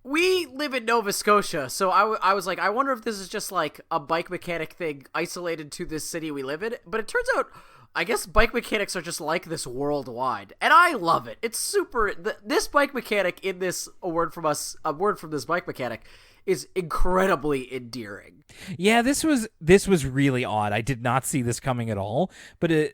we live in Nova Scotia, so I was like, I wonder if this is just like a bike mechanic thing isolated to this city we live in. But it turns out, I guess bike mechanics are just like this worldwide. And I love it. It's super... This bike mechanic in this, a word from this bike mechanic, is incredibly endearing. Yeah, this was really odd. I did not see this coming at all, but it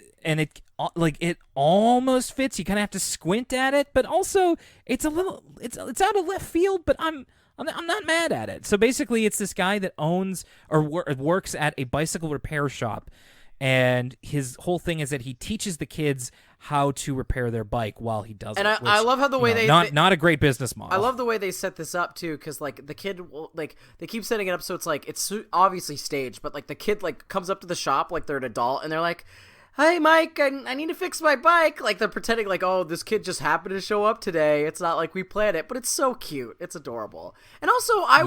almost fits. You kind of have to squint at it, but also it's out of left field, but I'm not mad at it. So basically it's this guy that owns or works at a bicycle repair shop, and his whole thing is that he teaches the kids how to repair their bike while he does it. And I love how the way not a great business model. I love the way they set this up too, because the kid they keep setting it up so it's obviously staged, but the kid comes up to the shop like they're an adult, and they're like, "Hey Mike, I need to fix my bike." Like they're pretending like, oh, this kid just happened to show up today. It's not like we planned it, but it's so cute. It's adorable. And also I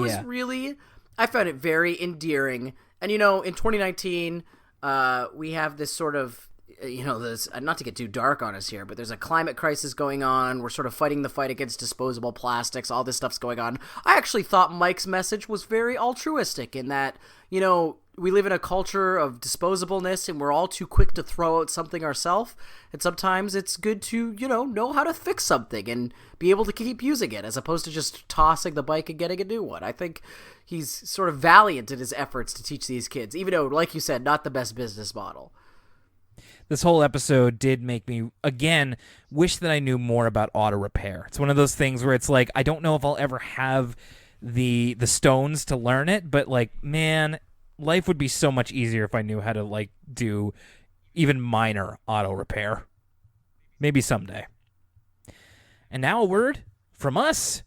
found it very endearing. And in 2019, we have this sort of, this, not to get too dark on us here, but there's a climate crisis going on. We're sort of fighting the fight against disposable plastics. All this stuff's going on. I actually thought Mike's message was very altruistic in that, we live in a culture of disposableness, and we're all too quick to throw out something ourselves. And sometimes it's good to, know how to fix something and be able to keep using it, as opposed to just tossing the bike and getting a new one. I think he's sort of valiant in his efforts to teach these kids, even though, like you said, not the best business model. This whole episode did make me, again, wish that I knew more about auto repair. It's one of those things where it's like, I don't know if I'll ever have the stones to learn it, but man, life would be so much easier if I knew how to do even minor auto repair. Maybe someday. And now a word from us,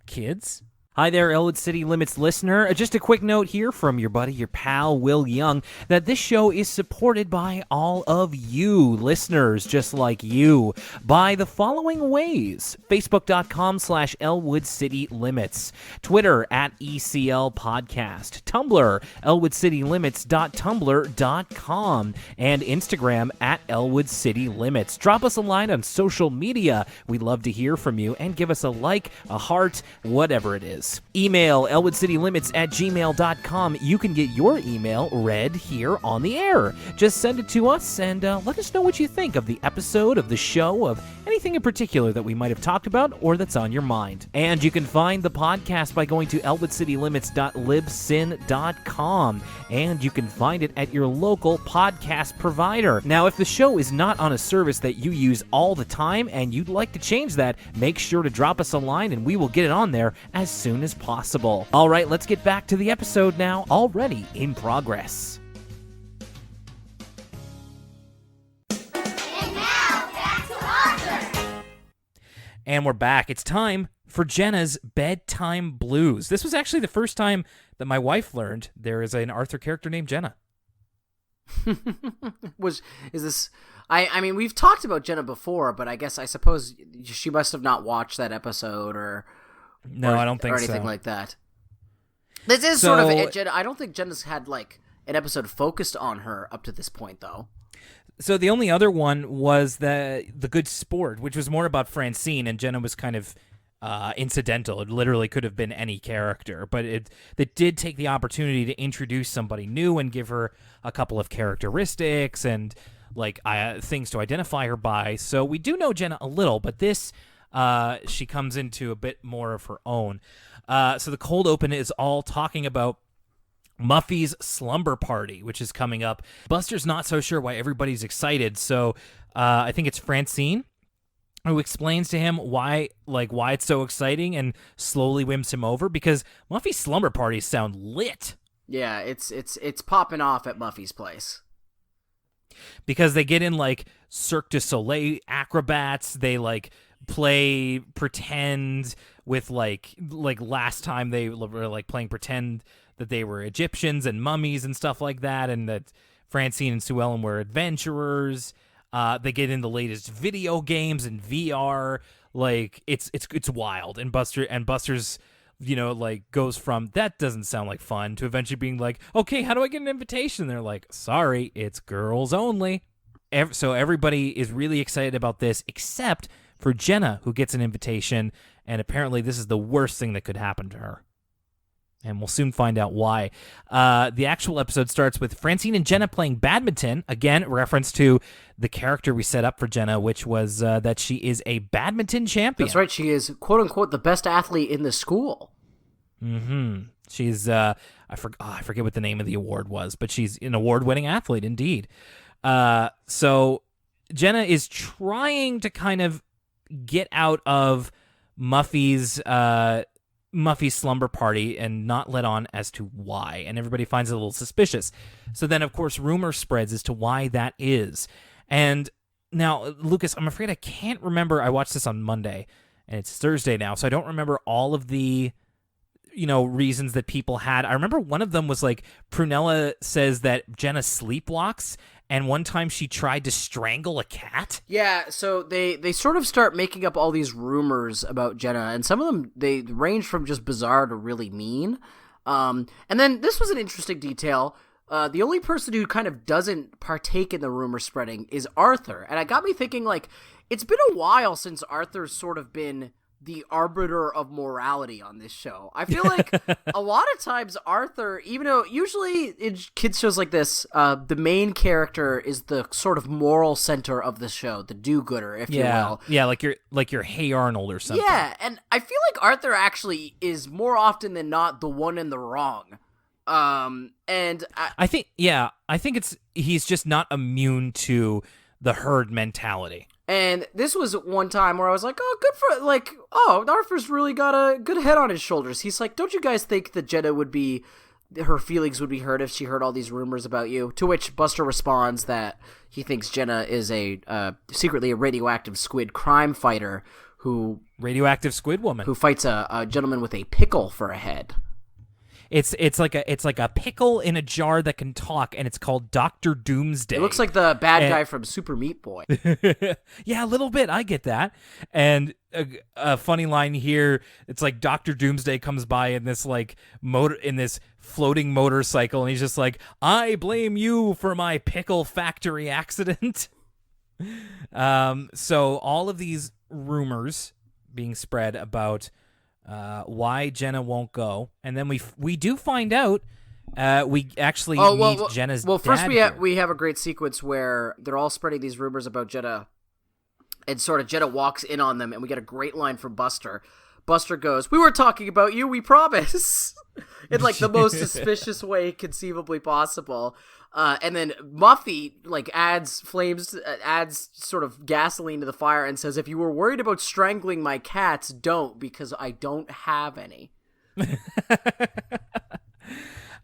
kids. Hi there, Elwood City Limits listener. Just a quick note here from your buddy, your pal, Will Young, that this show is supported by all of you, listeners just like you, by the following ways. Facebook.com/Elwood City Limits. Twitter @ECL Podcast. Tumblr, ElwoodCityLimits.tumblr.com. And Instagram @Elwood City Limits. Drop us a line on social media. We'd love to hear from you, and give us a like, a heart, whatever it is. things. Email elwoodcitylimits@gmail.com. You can get your email read here on the air. Just send it to us and let us know what you think of the episode, of the show, of anything in particular that we might have talked about or that's on your mind. And you can find the podcast by going to elwoodcitylimits.libsyn.com, and you can find it at your local podcast provider. Now, if the show is not on a service that you use all the time and you'd like to change that, make sure to drop us a line and we will get it on there as soon as possible. All right, let's get back to the episode now, already in progress. And we're back. It's time for Jenna's Bedtime Blues. This was actually the first time that my wife learned there is an Arthur character named Jenna. I mean, we've talked about Jenna before, but I suppose she must have not watched that episode or I don't think or anything so. like that. This is sort of Jenna. I don't think Jenna's had like an episode focused on her up to this point, though. So the only other one was the Good Sport, which was more about Francine, and Jenna was kind of incidental. It literally could have been any character, but it did take the opportunity to introduce somebody new and give her a couple of characteristics and like things to identify her by. So we do know Jenna a little, but this she comes into a bit more of her own. So the cold open is all talking about Muffy's slumber party, which is coming up. Buster's not so sure why everybody's excited, so I think it's Francine who explains to him why it's so exciting and slowly wins him over, because Muffy's slumber parties sound lit. Yeah, it's popping off at Muffy's place. Because they get in like Cirque du Soleil acrobats, they like play pretend with like last time they were like playing pretend that they were Egyptians and mummies and stuff like that, and that Francine and Sue Ellen were adventurers. They get in the latest video games and VR. Like it's wild. And Buster's, like goes from that doesn't sound like fun to eventually being like, okay, how do I get an invitation? They're like, sorry, it's girls only. So everybody is really excited about this, except for Jenna, who gets an invitation, and apparently this is the worst thing that could happen to her. And we'll soon find out why. The actual episode starts with Francine and Jenna playing badminton. Again, reference to the character we set up for Jenna, which was that she is a badminton champion. That's right. She is, quote-unquote, the best athlete in the school. Mm-hmm. She's, I forget what the name of the award was, but she's an award-winning athlete, indeed. So Jenna is trying to kind of get out of Muffy's slumber party and not let on as to why, and everybody finds it a little suspicious. So then, of course, rumor spreads as to why that is. And now, Lucas, I'm afraid I can't remember. I watched this on Monday, and it's Thursday now, so I don't remember all of the reasons that people had. I remember one of them was like Prunella says that Jenna sleepwalks, and one time she tried to strangle a cat. Yeah, so they sort of start making up all these rumors about Jenna, and some of them, they range from just bizarre to really mean. And then this was an interesting detail. The only person who kind of doesn't partake in the rumor spreading is Arthur. And it got me thinking, like, it's been a while since Arthur's sort of been the arbiter of morality on this show. I feel like a lot of times Arthur, even though usually in kids shows like this, the main character is the sort of moral center of the show, the do-gooder, if you will. Yeah, like your Hey Arnold or something. Yeah, and I feel like Arthur actually is more often than not the one in the wrong. And I think he's just not immune to the herd mentality. And this was one time where I was like, Arthur's really got a good head on his shoulders. He's like, don't you guys think that Jenna her feelings would be hurt if she heard all these rumors about you? To which Buster responds that he thinks Jenna is secretly a radioactive squid crime fighter radioactive squid woman who fights a gentleman with a pickle for a head. It's like a pickle in a jar that can talk, and it's called Dr. Doomsday. It looks like the bad guy from Super Meat Boy. Yeah, a little bit. I get that. And a funny line here. It's like Dr. Doomsday comes by in this floating motorcycle, and he's just like, "I blame you for my pickle factory accident." So all of these rumors being spread about why Jenna won't go, and then we do find out. We actually meet Jenna's dad. Well, first here. we have a great sequence where they're all spreading these rumors about Jenna, and sort of Jenna walks in on them, and we get a great line from Buster. Buster goes, "We were talking about you, we promise," in like the most suspicious way conceivably possible. And then Muffy like adds sort of gasoline to the fire and says, "If you were worried about strangling my cats, don't, because I don't have any."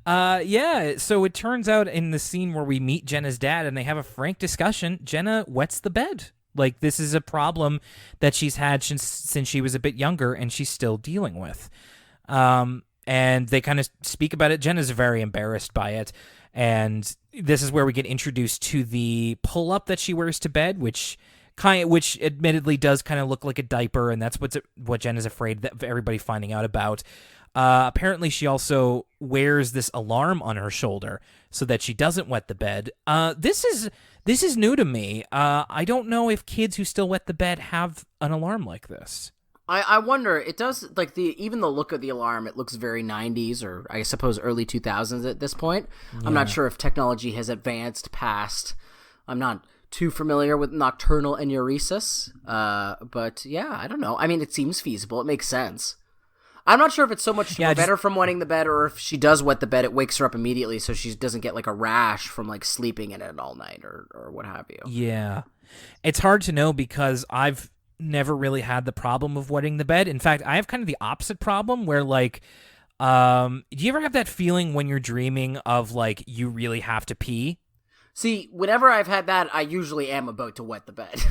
Yeah, so it turns out in the scene where we meet Jenna's dad and they have a frank discussion, Jenna wets the bed. Like, this is a problem that she's had since she was a bit younger and she's still dealing with. And they kind of speak about it. Jenna's very embarrassed by it. And this is where we get introduced to the pull-up that she wears to bed, which admittedly does kind of look like a diaper, and that's what Jenna's afraid of everybody finding out about. Apparently, she also wears this alarm on her shoulder so that she doesn't wet the bed. This is new to me. I don't know if kids who still wet the bed have an alarm like this. I wonder. It does, like, even the look of the alarm, it looks very 90s or I suppose early 2000s at this point. Yeah. I'm not sure if technology has advanced past. I'm not too familiar with nocturnal enuresis. But yeah, I don't know. I mean, it seems feasible. It makes sense. I'm not sure if it's so much to prevent her from wetting the bed, or if she does wet the bed, it wakes her up immediately so she doesn't get like a rash from like sleeping in it all night or what have you. Yeah. It's hard to know because I've never really had the problem of wetting the bed. In fact, I have kind of the opposite problem where like, do you ever have that feeling when you're dreaming of like you really have to pee? See, whenever I've had that, I usually am about to wet the bed.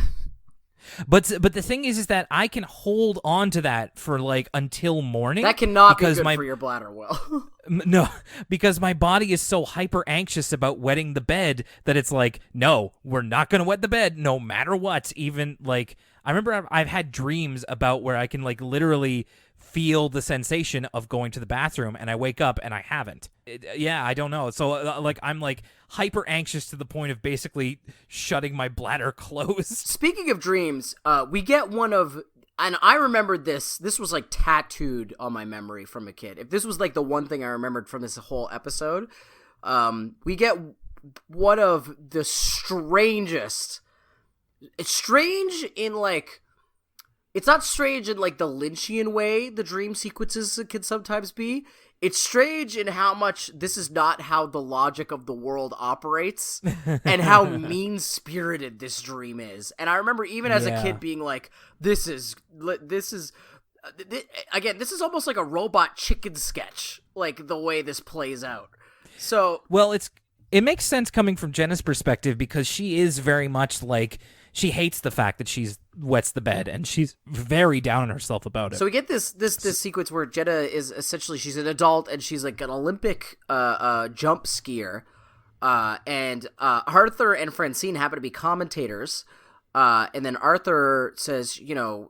But the thing is that I can hold on to that for like until morning. That cannot be good for your bladder, Will. No, because my body is so hyper anxious about wetting the bed that it's like, no, we're not going to wet the bed no matter what. Even like, I remember I've had dreams about where I can like literally feel the sensation of going to the bathroom and I wake up and I haven't. I don't know. So like I'm like hyper anxious to the point of basically shutting my bladder closed. Speaking of dreams, we get one of, and I remembered this was like tattooed on my memory from a kid. If this was like the one thing I remembered from this whole episode, we get one of the strangest, it's strange in like, it's not strange in like the Lynchian way the dream sequences can sometimes be. It's strange in how much this is not how the logic of the world operates and how mean-spirited this dream is. And I remember even as a kid being like, this is almost like a robot chicken sketch, like the way this plays out. So, well, it makes sense coming from Jenna's perspective because she is very much like, she hates the fact that she wets the bed, and she's very down on herself about it. So we get this sequence where Jenna is essentially, she's an adult, and she's like an Olympic jump skier, and Arthur and Francine happen to be commentators, and then Arthur says, you know,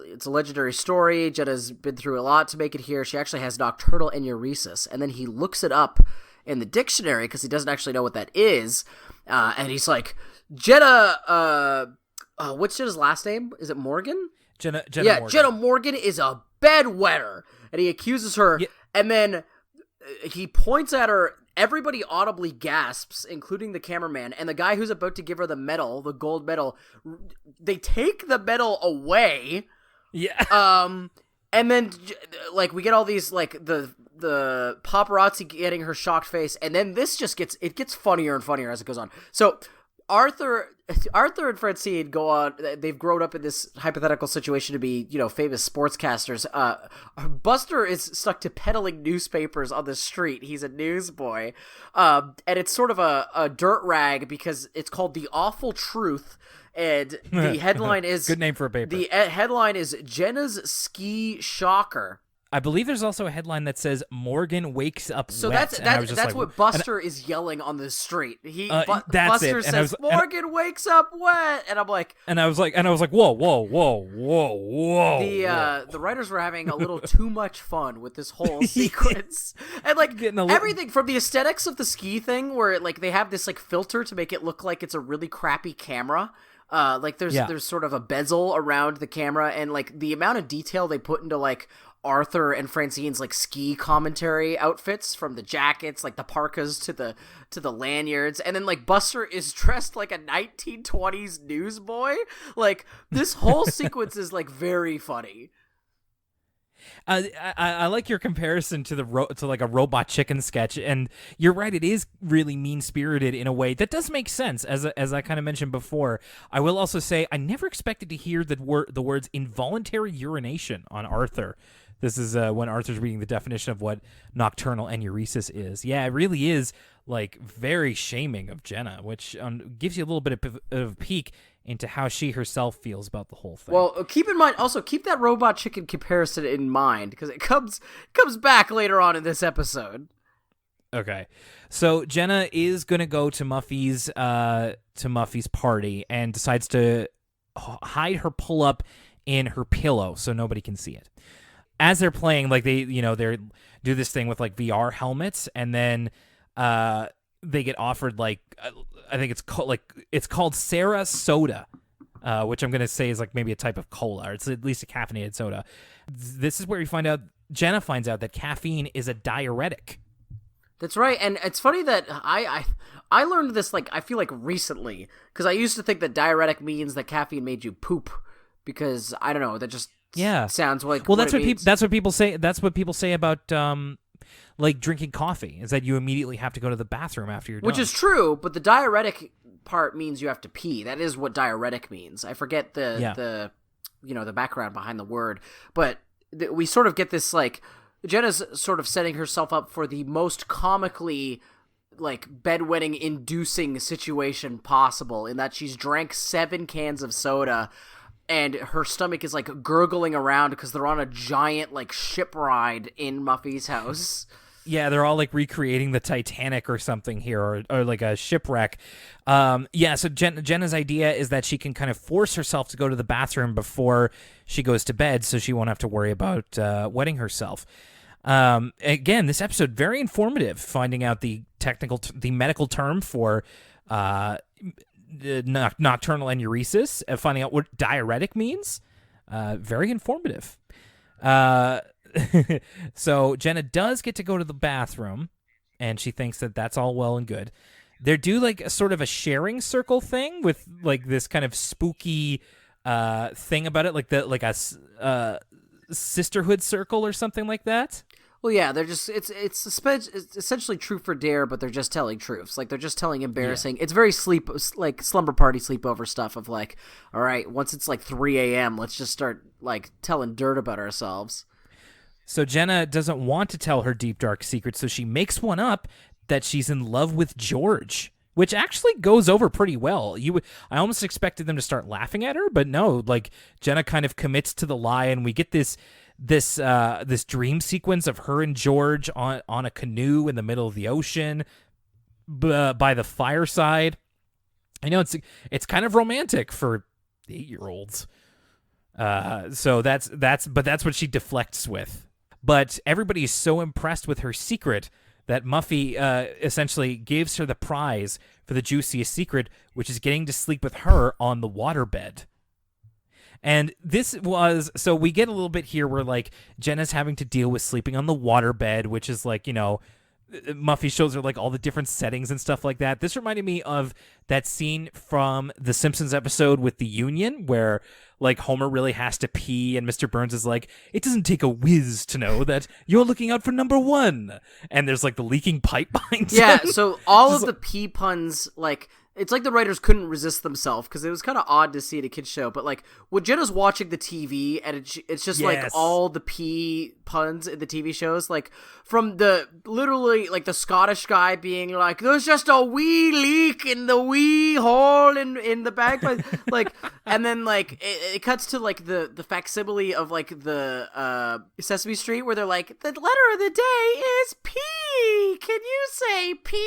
it's a legendary story, Jenna's been through a lot to make it here, she actually has nocturnal enuresis, and then he looks it up in the dictionary, because he doesn't actually know what that is, and he's like, Jenna, what's Jenna's last name? Is it Morgan? Jenna Morgan. Jenna Morgan is a bedwetter. And he accuses her, and then he points at her. Everybody audibly gasps, including the cameraman, and the guy who's about to give her the medal, the gold medal, they take the medal away. Yeah. And then, like, we get all these, like, the paparazzi getting her shocked face, and then this just gets funnier and funnier as it goes on. So, Arthur and Francine go on. They've grown up in this hypothetical situation to be, you know, famous sportscasters. Buster is stuck to peddling newspapers on the street. He's a newsboy. And it's sort of a dirt rag because it's called The Awful Truth. And the headline is... Good name for a paper. The headline is Jenna's Ski Shocker. I believe there's also a headline that says Morgan wakes up so wet. That's like, what Buster is yelling on the street. Buster says, and Morgan wakes up wet, and I'm like, I was like, whoa. The writers were having a little too much fun with this whole sequence, and like everything from the aesthetics of the ski thing, where like they have this like filter to make it look like it's a really crappy camera. Like there's sort of a bezel around the camera, and like the amount of detail they put into like Arthur and Francine's like ski commentary outfits, from the jackets, like the parkas to the lanyards, and then like Buster is dressed like a 1920s newsboy. Like this whole sequence is like very funny. I like your comparison to to like a Robot Chicken sketch, and you're right. It is really mean spirited in a way that does make sense, as I kind of mentioned before. I will also say I never expected to hear the words involuntary urination on Arthur. This is when Arthur's reading the definition of what nocturnal enuresis is. Yeah, it really is like very shaming of Jenna, which gives you a little bit of a peek into how she herself feels about the whole thing. Well, keep in mind, also keep that Robot Chicken comparison in mind, because it comes back later on in this episode. Okay, so Jenna is gonna go to Muffy's party and decides to hide her pull-up in her pillow so nobody can see it. As they're playing, like they do this thing with like VR helmets, and then they get offered like I think it's called Sarah Soda, which I'm gonna say is like maybe a type of cola, or it's at least a caffeinated soda. This is where Jenna finds out that caffeine is a diuretic. That's right, and it's funny that I learned this like I feel like recently, because I used to think that diuretic means that caffeine made you poop, because I don't know, that just sounds like that's what people say. That's what people say about like drinking coffee, is that you immediately have to go to the bathroom after you're done. Which is true, but the diuretic part means you have to pee. That is what diuretic means. I forget the background behind the word, but we sort of get this like Jenna's sort of setting herself up for the most comically like bedwetting inducing situation possible, in that she's drank 7 cans of soda and her stomach is like gurgling around because they're on a giant like ship ride in Muffy's house. Yeah, they're all like recreating the Titanic or something here, or like a shipwreck. So Jenna's idea is that she can kind of force herself to go to the bathroom before she goes to bed, so she won't have to worry about wetting herself. Again, this episode very informative, finding out the medical term for nocturnal enuresis, finding out what diuretic means. Very informative. So Jenna does get to go to the bathroom, and she thinks that that's all well and good. They do like a sort of a sharing circle thing with like this kind of spooky thing about it, like a sisterhood circle or something like that. Well, yeah, they're just it's essentially truth or dare, but they're just telling truths. Like they're just telling embarrassing. Yeah. It's very slumber party sleepover stuff of like, all right, once it's like 3 a.m., let's just start like telling dirt about ourselves. So Jenna doesn't want to tell her deep dark secret, so she makes one up that she's in love with George, which actually goes over pretty well. I almost expected them to start laughing at her, but no, like Jenna kind of commits to the lie, and we get this dream sequence of her and George on a canoe in the middle of the ocean by the fireside. I know it's kind of romantic for 8-year-olds. So that's what she deflects with. But everybody is so impressed with her secret that Muffy essentially gives her the prize for the juiciest secret, which is getting to sleep with her on the waterbed. And so we get a little bit here where like Jenna's having to deal with sleeping on the waterbed, which is like, Muffy shows her like all the different settings and stuff like that. This reminded me of that scene from the Simpsons episode with the Union where like Homer really has to pee and Mr. Burns is like, it doesn't take a whiz to know that you're looking out for number 1. And there's like the leaking pipe behind him. Yeah, so all of the pee puns, like, it's like the writers couldn't resist themselves because it was kind of odd to see at a kid's show. But like when Jenna's watching the TV and it's just like all the pee puns in the TV shows, like from the literally like the Scottish guy being like, "There's just a wee leak in the wee hole in the bagpipe," like, and then like it cuts to like the facsimile of like the Sesame Street where they're like, "The letter of the day is P. Can you say P?"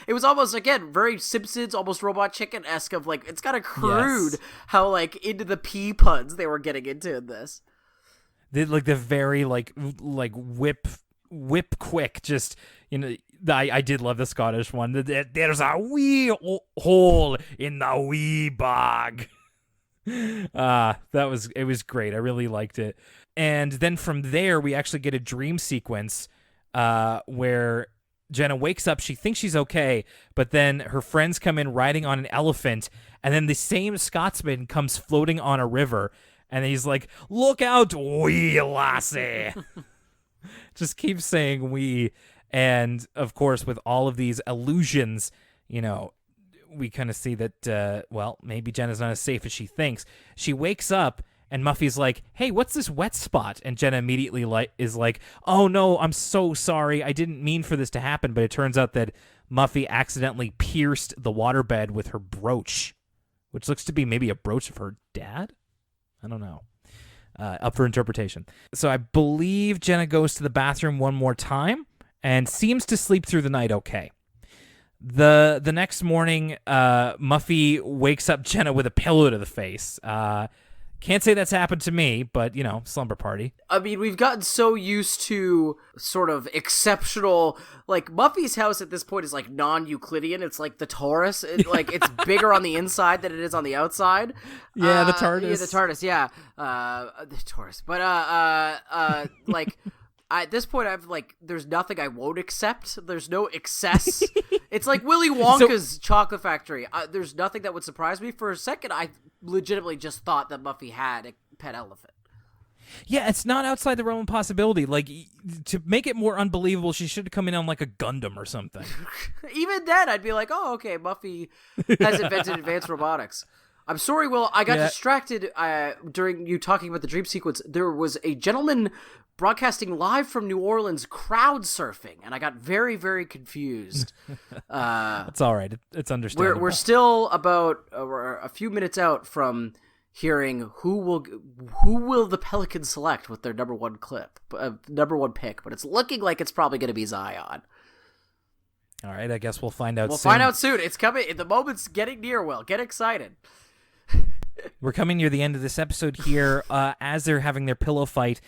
It was almost again very Simpsons. Almost Robot Chicken-esque of like it's kind of crude how like into the pee puns they were getting into in this. They like the very like whip whip quick. Just, I did love the Scottish one. There's a wee hole in the wee bog. It was great. I really liked it. And then from there, we actually get a dream sequence where Jenna wakes up. She thinks she's okay, but then her friends come in riding on an elephant, and then the same Scotsman comes floating on a river, and he's like, "Look out, wee lassie." Just keeps saying "wee," and of course, with all of these illusions, we kind of see that, maybe Jenna's not as safe as she thinks. She wakes up, and Muffy's like, "Hey, what's this wet spot?" And Jenna immediately is like, "Oh, no, I'm so sorry. I didn't mean for this to happen." But it turns out that Muffy accidentally pierced the waterbed with her brooch, which looks to be maybe a brooch of her dad? I don't know. Up for interpretation. So I believe Jenna goes to the bathroom one more time and seems to sleep through the night okay. The next morning, Muffy wakes up Jenna with a pillow to the face. Can't say that's happened to me, but, slumber party. I mean, we've gotten so used to sort of exceptional, like, Muffy's house at this point is, like, non-Euclidean. It's like the Taurus. It's bigger on the inside than it is on the outside. Yeah, the TARDIS. Yeah, the TARDIS, yeah. The Taurus. But, at this point, there's nothing I won't accept. There's no excess. It's like Willy Wonka's chocolate factory. There's nothing that would surprise me. For a second, I legitimately just thought that Muffy had a pet elephant. Yeah, it's not outside the realm of possibility. Like, to make it more unbelievable, she should have come in on, like, a Gundam or something. Even then, I'd be like, oh, okay, Muffy has invented advanced robotics. I'm sorry, Will. I got distracted during you talking about the dream sequence. There was a gentleman broadcasting live from New Orleans crowd surfing, and I got very, very confused. It's all right. It's understandable. We're still about a few minutes out from hearing who will the Pelicans select with their number one pick, but it's looking like it's probably going to be Zion. All right, I guess we'll find out soon. We'll find out soon. It's coming. The moment's getting near, Will. Get excited. We're coming near the end of this episode here. As they're having their pillow fight,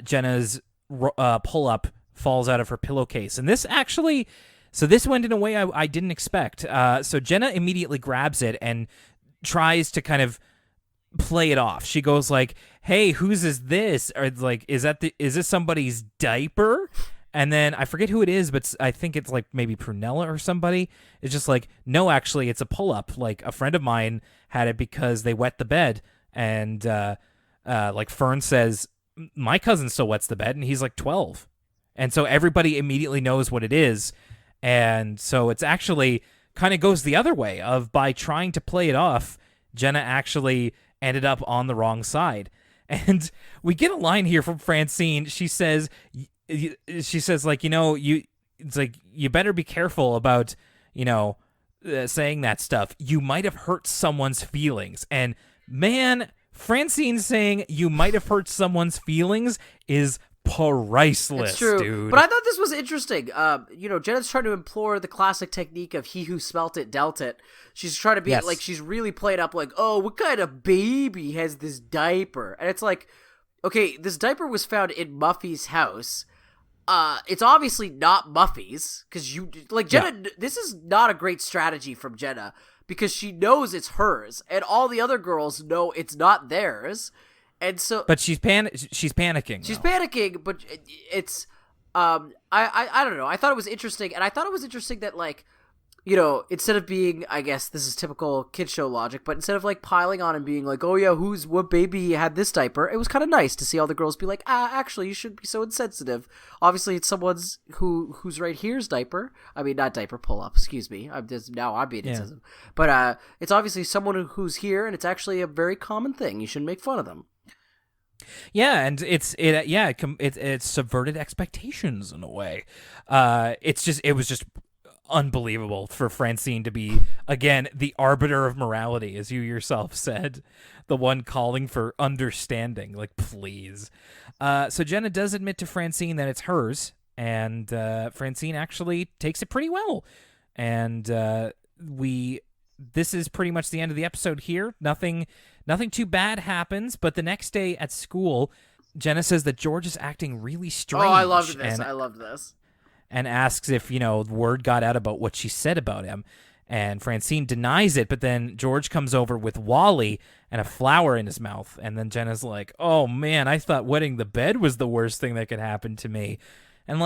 Jenna's pull-up falls out of her pillowcase. And this went in a way I didn't expect. So Jenna immediately grabs it and tries to kind of play it off. She goes like, "Hey, whose is this?" Or like, is this somebody's diaper? And then I forget who it is, but I think it's like maybe Prunella or somebody. It's just like, no, actually, it's a pull-up. Like, a friend of mine had it because they wet the bed. And like Fern says, my cousin still wets the bed, and he's like 12. And so everybody immediately knows what it is. And so it's actually kind of goes the other way of by trying to play it off, Jenna actually ended up on the wrong side. And we get a line here from Francine. She says, like, it's like, you better be careful about, saying that stuff. You might have hurt someone's feelings. And man, Francine saying you might have hurt someone's feelings is priceless. It's true. Dude. But I thought this was interesting. Jenna's trying to implore the classic technique of he who smelt it dealt it. She's trying to be like, she's really played up like, oh, what kind of baby has this diaper? And it's like, okay, this diaper was found in Muffy's house. It's obviously not Muffy's, because Jenna, this is not a great strategy from Jenna, because she knows it's hers, and all the other girls know it's not theirs, and so... But she's panicking. She's panicking, but it's... I don't know. I thought it was interesting, and I thought it was interesting that, like, instead of being, I guess this is typical kid show logic, but instead of like piling on and being like, oh yeah, what baby had this diaper, it was kind of nice to see all the girls be like, actually, you shouldn't be so insensitive. Obviously, it's someone's who's right here's diaper. I mean, not diaper, pull up. Excuse me. I'm being insensitive. But it's obviously someone who's here, and it's actually a very common thing. You shouldn't make fun of them. Yeah, and it subverted expectations in a way. It was just unbelievable for Francine to be, again, the arbiter of morality, as you yourself said, the one calling for understanding. Like, please. So Jenna does admit to Francine that it's hers, and Francine actually takes it pretty well. And this is pretty much the end of the episode here. Nothing too bad happens, but the next day at school, Jenna says that George is acting really strange. Oh, I loved this. I loved this. And asks if, word got out about what she said about him. And Francine denies it, but then George comes over with Wally and a flower in his mouth. And then Jenna's like, oh, man, I thought wetting the bed was the worst thing that could happen to me. And,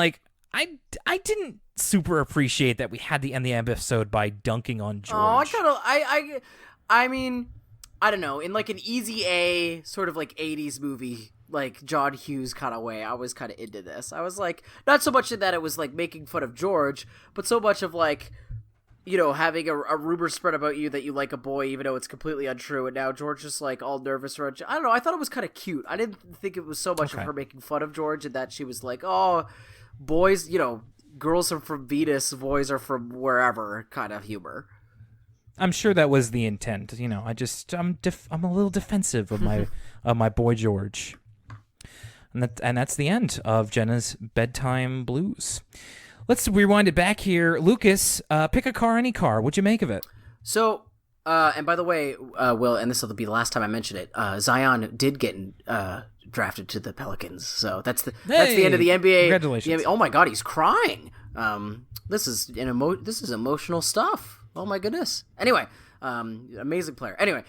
I didn't super appreciate that we had to end the episode by dunking on George. Oh, I mean, I don't know. In, an Easy A sort of, 80s movie, John Hughes kind of way, I was kind of into this. I was not so much that it was, making fun of George, but so much of, having a rumor spread about you that you like a boy, even though it's completely untrue, and now George is all nervous around you. I don't know. I thought it was kind of cute. I didn't think it was so much of her making fun of George, and that she was oh, boys, girls are from Venus, boys are from wherever kind of humor. I'm sure that was the intent. I'm a little defensive of my of my boy George, and that's the end of Jenna's bedtime blues. Let's rewind it back here. Lucas, pick a car, any car. What'd you make of it? So, and by the way, Will, and this will be the last time I mention it, Zion did get drafted to the Pelicans. So that's the end of the NBA. Congratulations. Oh my God, he's crying. This is emotional stuff. Oh my goodness. Anyway, amazing player. Anyway,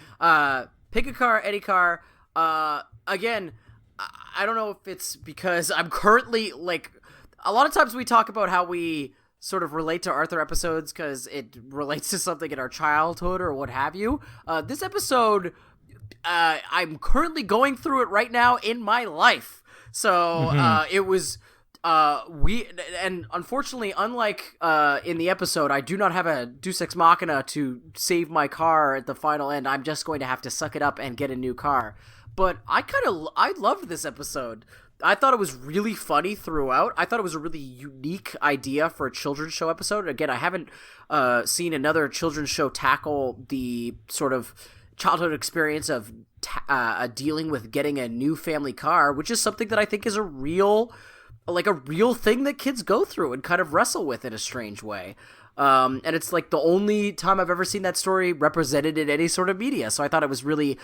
pick a car, any car. Again, I don't know if it's because I'm currently a lot of times we talk about how we sort of relate to Arthur episodes because it relates to something in our childhood or what have you. This episode, I'm currently going through it right now in my life. So it was and unfortunately, unlike in the episode, I do not have a Deus Ex Machina to save my car at the final end. I'm just going to have to suck it up and get a new car. But I loved this episode. I thought it was really funny throughout. I thought it was a really unique idea for a children's show episode. Again, I haven't seen another children's show tackle the sort of childhood experience of dealing with getting a new family car, which is something that I think is a real thing that kids go through and kind of wrestle with in a strange way. And it's the only time I've ever seen that story represented in any sort of media. So I thought it was really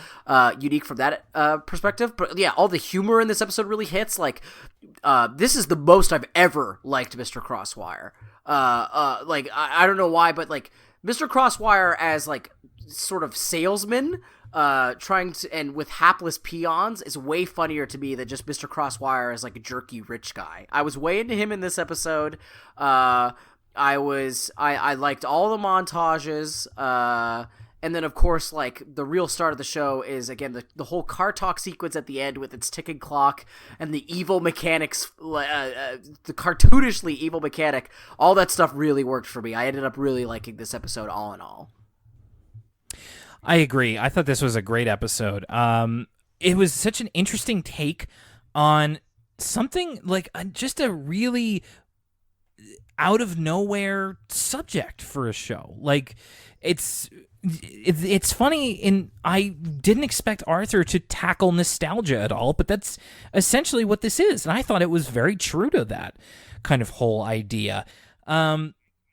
unique from that perspective. But yeah, all the humor in this episode really hits. This is the most I've ever liked Mr. Crosswire. I don't know why, but Mr. Crosswire as sort of salesman trying to, and with hapless peons, is way funnier to me than just Mr. Crosswire as a jerky rich guy. I was way into him in this episode. I liked all the montages, and then of course, the real start of the show is again the whole car talk sequence at the end with its ticking clock and the evil mechanics, the cartoonishly evil mechanic. All that stuff really worked for me. I ended up really liking this episode all in all. I agree. I thought this was a great episode. It was such an interesting take on something just a really out of nowhere subject for a show. It's funny, and I didn't expect Arthur to tackle nostalgia at all, but that's essentially what this is, and I thought it was very true to that kind of whole idea.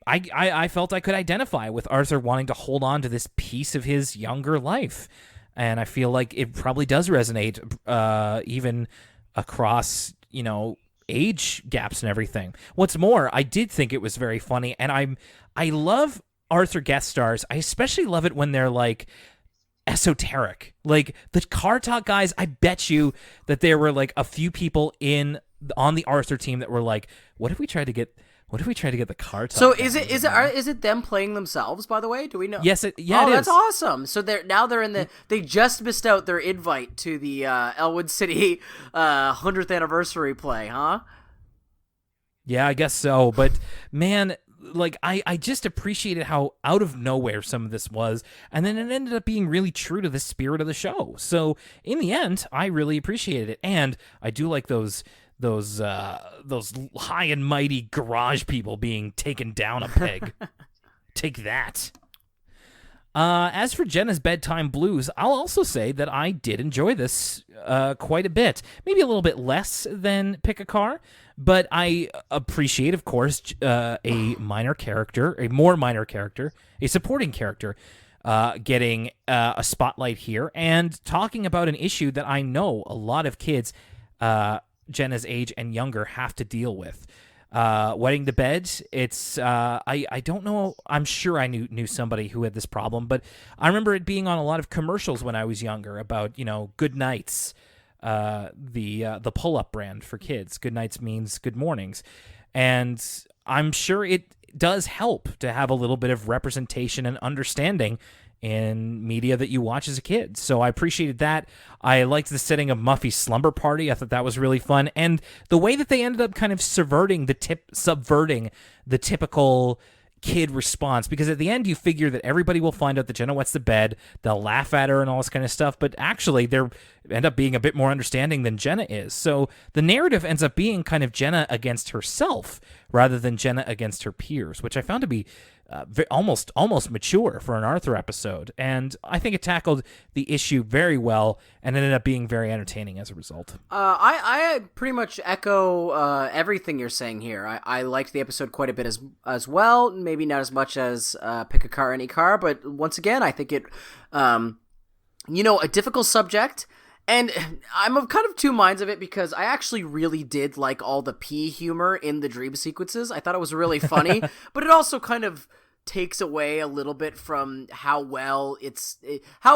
I felt I could identify with Arthur wanting to hold on to this piece of his younger life, and I feel like it probably does resonate even across, age gaps and everything. What's more, I did think it was very funny, and I love Arthur guest stars. I especially love it when they're esoteric. The car talk guys, I bet you that there were a few people on the Arthur team that were what if we tried to get the car talk? So is it them playing themselves, by the way? Do we know? Yes, it that's is. awesome. So they're they just missed out their invite to the Elwood City 100th anniversary play, huh? Yeah, I guess so. But man, I just appreciated how out of nowhere some of this was, and then it ended up being really true to the spirit of the show. So in the end, I really appreciated it, and I do like those high and mighty garage people being taken down a peg. Take that. As for Jenna's bedtime blues, I'll also say that I did enjoy this quite a bit. Maybe a little bit less than Pick a Car, but I appreciate, of course, a more minor character, a supporting character, getting a spotlight here and talking about an issue that I know a lot of kids Jenna's age and younger have to deal with. Wetting the bed, it's I don't know, I'm sure I knew somebody who had this problem, but I remember it being on a lot of commercials when I was younger about, good nights, the pull-up brand for kids. Good nights means good mornings. And I'm sure it does help to have a little bit of representation and understanding in media that you watch as a kid. So I appreciated that. I liked the setting of Muffy's slumber party. I thought that was really fun. And the way that they ended up kind of subverting the typical kid response, because at the end you figure that everybody will find out that Jenna wets the bed, they'll laugh at her and all this kind of stuff, but actually they end up being a bit more understanding than Jenna is. So the narrative ends up being kind of Jenna against herself rather than Jenna against her peers, which I found to be almost mature for an Arthur episode, and I think it tackled the issue very well and ended up being very entertaining as a result. I pretty much echo everything you're saying here. I liked the episode quite a bit as well, maybe not as much as Pick a Car, Any Car, but once again, I think it, a difficult subject. And I'm of kind of two minds of it because I actually really did like all the pee humor in the dream sequences. I thought it was really funny, but it also kind of takes away a little bit from how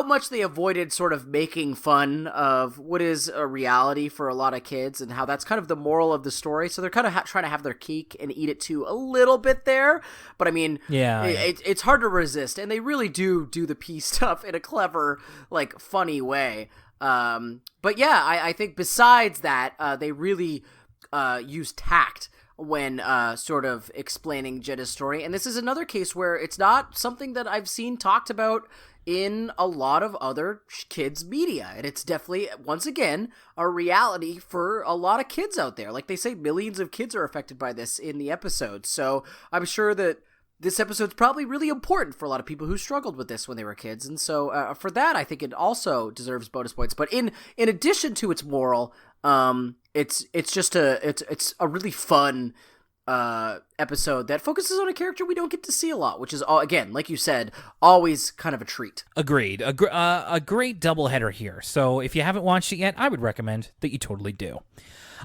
much they avoided sort of making fun of what is a reality for a lot of kids and how that's kind of the moral of the story. So they're kind of trying to have their cake and eat it too a little bit there. But I mean, it's hard to resist. And they really do the pee stuff in a clever, like funny way. But yeah, I think besides that, they really use tact when sort of explaining Jenna's story. And this is another case where it's not something that I've seen talked about in a lot of other kids' media. And it's definitely, once again, a reality for a lot of kids out there. Like they say, millions of kids are affected by this in the episode. So I'm sure that this episode's probably really important for a lot of people who struggled with this when they were kids. And so for that, I think it also deserves bonus points. But in addition to its moral, it's a really fun episode that focuses on a character we don't get to see a lot, which is, again, like you said, always kind of a treat. Agreed. A great doubleheader here. So if you haven't watched it yet, I would recommend that you totally do.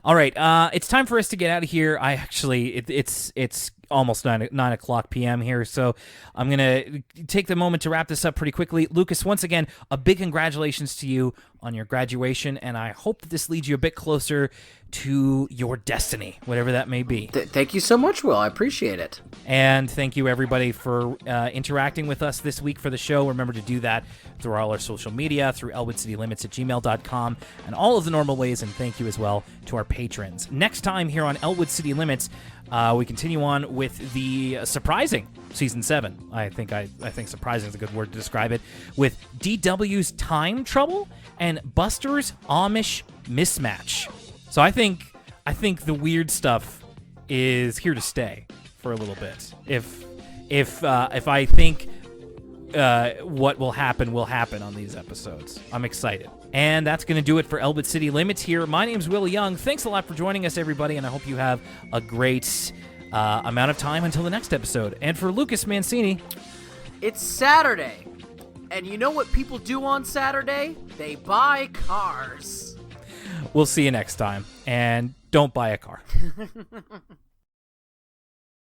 All right, it's time for us to get out of here. It's almost 9 o'clock p.m. here, so I'm going to take the moment to wrap this up pretty quickly. Lucas, once again, a big congratulations to you on your graduation, and I hope that this leads you a bit closer to your destiny, whatever that may be. Thank you so much, Will. I appreciate it. And thank you, everybody, for interacting with us this week for the show. Remember to do that through all our social media, through elwoodcitylimits@gmail.com, and all of the normal ways, and thank you as well to our patrons. Next time here on Elwood City Limits, we continue on with the surprising Season 7. I think surprising is a good word to describe it, with DW's Time Trouble and Buster's Amish Mismatch. So I think the weird stuff is here to stay for a little bit. If I think what will happen on these episodes. I'm excited. And that's going to do it for Elwood City Limits here. My name's Will Young. Thanks a lot for joining us, everybody, and I hope you have a great amount of time until the next episode. And for Lucas Mancini, it's Saturday. And you know what people do on Saturday? They buy cars. We'll see you next time. And don't buy a car.